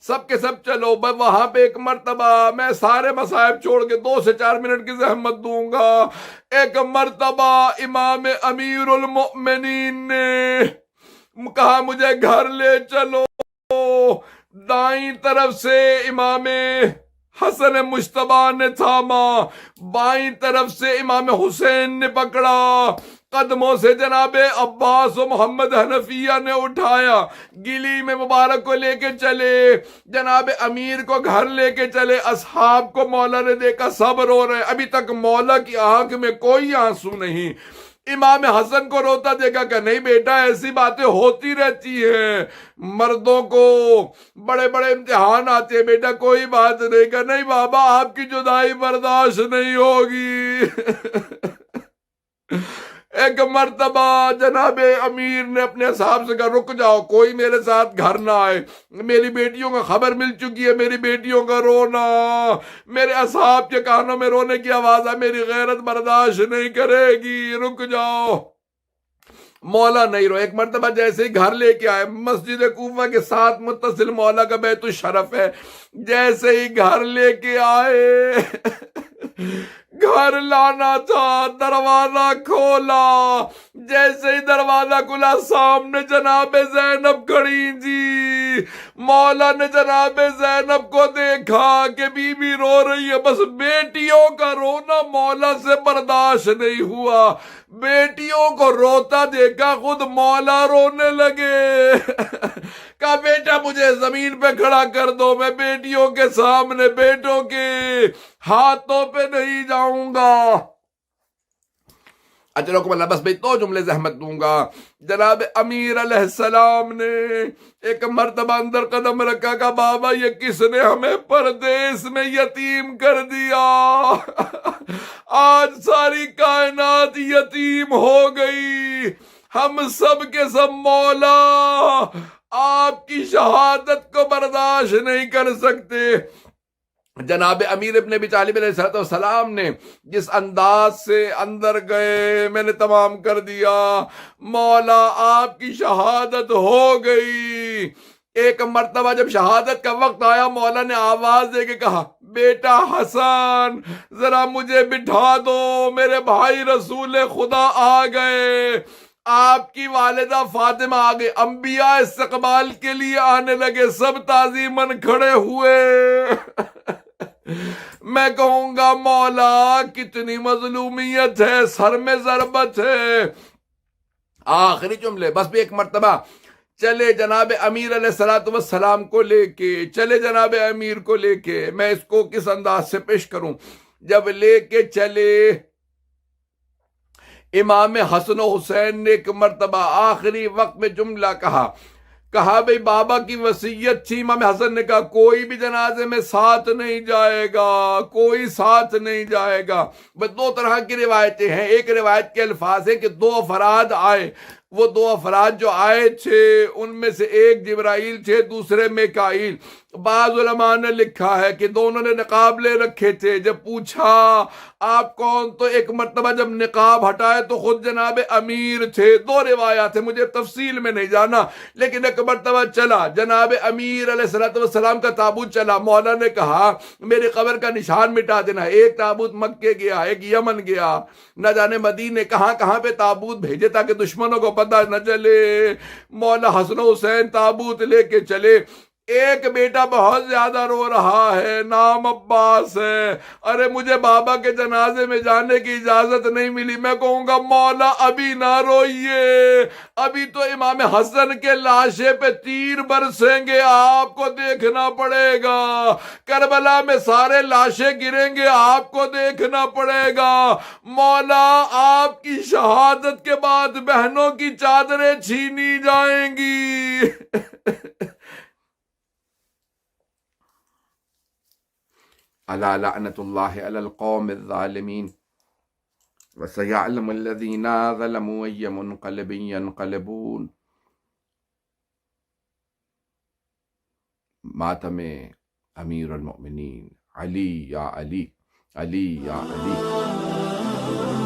سب کے سب چلو. وہاں پہ ایک مرتبہ میں سارے مصائب چھوڑ کے 2 سے 4 منٹ کی زحمت دوں گا. ایک مرتبہ امام امیر المؤمنین نے کہا مجھے گھر لے چلو. دائیں طرف سے امام حسن مجتبیٰ نے تھاما، بائیں طرف سے امام حسین نے پکڑا، قدموں سے جناب عباس و محمد حنفیہ نے اٹھایا، گلی میں مبارک کو لے کے چلے، جناب امیر کو گھر لے کے چلے۔ اصحاب کو مولا نے دیکھا، سب رو رہے، ابھی تک مولا کی آنکھ میں کوئی آنسو نہیں۔ امام حسن کو روتا دیکھا کہ نہیں بیٹا ایسی باتیں ہوتی رہتی ہیں، مردوں کو بڑے بڑے امتحان آتے ہیں، بیٹا کوئی بات نہیں، کہ نہیں بابا آپ کی جدائی برداشت نہیں ہوگی۔ ایک مرتبہ جناب امیر نے اپنے اصحاب سے کہا رک جاؤ، کوئی میرے ساتھ گھر نہ آئے، میری بیٹیوں کا خبر مل چکی ہے، میری بیٹیوں کا رونا، میرے اصحاب کے کانوں میں رونے کی آواز ہے، میری غیرت برداشت نہیں کرے گی، رک جاؤ۔ مولا نہیں رو۔ ایک مرتبہ جیسے ہی گھر لے کے آئے، مسجد کوفہ کے ساتھ متصل مولا کا بیت الشرف ہے، جیسے ہی گھر لے کے آئے گھر لانا تھا، دروازہ کھولا، جیسے ہی دروازہ کھلا سامنے جناب زینب کھڑی تھی۔ مولا نے جناب زینب کو دیکھا کہ بی بی رو رہی ہے، بس بیٹیوں کا رونا مولا سے برداشت نہیں ہوا، بیٹیوں کو روتا دیکھا خود مولا رونے لگے۔ کہا بیٹا مجھے زمین پہ کھڑا کر دو، میں بیٹیوں کے سامنے بیٹوں کے ہاتھوں پہ نہیں جاؤں گا۔ اجرکم اللہ، بس میں دو جملے زحمت دوں گا۔ جناب امیر علیہ السلام نے ایک مرتبہ اندر قدم رکھا، کہ بابا یہ کس نے ہمیں پردیس میں یتیم کر دیا، آج ساری کائنات یتیم ہو گئی، ہم سب کے سب مولا آپ کی شہادت کو برداشت نہیں کر سکتے۔ جناب امیر ابن ابی طالب علیہ السلام نے جس انداز سے اندر گئے، میں نے تمام کر دیا، مولا آپ کی شہادت ہو گئی۔ ایک مرتبہ جب شہادت کا وقت آیا، مولا نے آواز دے کے کہا بیٹا حسن ذرا مجھے بٹھا دو، میرے بھائی رسول خدا آ گئے، آپ کی والدہ فاطمہ آ گئے، انبیاء استقبال کے لیے آنے لگے، سب تعظیماً کھڑے ہوئے۔ میں کہوں گا مولا کتنی مظلومیت ہے، سر میں ضربت ہے۔ آخری جملے، بس بھی ایک مرتبہ چلے جناب امیر علیہ السلام کو لے کے، چلے جناب امیر کو لے کے، میں اس کو کس انداز سے پیش کروں، جب لے کے چلے امام حسن و حسین نے ایک مرتبہ آخری وقت میں جملہ کہا بھئی بابا کی وصیت تھی، امام حسن نے کہا کوئی بھی جنازے میں ساتھ نہیں جائے گا، کوئی ساتھ نہیں جائے گا۔ بس دو طرح کی روایتیں ہیں، ایک روایت کے الفاظ ہیں کہ دو افراد آئے، وہ دو افراد جو آئے تھے ان میں سے ایک جبرائیل تھے، دوسرے میکائیل۔ بعض علماء نے لکھا ہے کہ دونوں نے نقاب لے رکھے تھے، جب پوچھا آپ کون، تو ایک مرتبہ جب نقاب ہٹائے تو خود جناب امیر تھے۔ دو روایات ہیں، مجھے تفصیل میں نہیں جانا، لیکن ایک مرتبہ چلا جناب امیر علیہ السلام کا تابوت چلا، مولا نے کہا میری قبر کا نشان مٹا دینا۔ ایک تابوت مکے گیا، ایک یمن گیا، نہ جانے مدینے کہاں کہاں پہ تابوت بھیجے تاکہ دشمنوں کو پتہ نہ چلے۔ مولا حسن و حسین تابوت لے کے چلے، ایک بیٹا بہت زیادہ رو رہا ہے، نام عباس ہے، ارے مجھے بابا کے جنازے میں جانے کی اجازت نہیں ملی۔ میں کہوں گا مولا ابھی نہ روئیے، ابھی تو امام حسن کے لاشے پہ تیر برسیں گے، آپ کو دیکھنا پڑے گا، کربلا میں سارے لاشیں گریں گے، آپ کو دیکھنا پڑے گا، مولا آپ کی شہادت کے بعد بہنوں کی چادریں چھینی جائیں گی۔ الا لعنت اللہ علی القوم الظالمین وسیعلم الذین ظلموا ای منقلب ینقلبون۔ ماتم امیر المؤمنین، علی یا علی، علی یا علی۔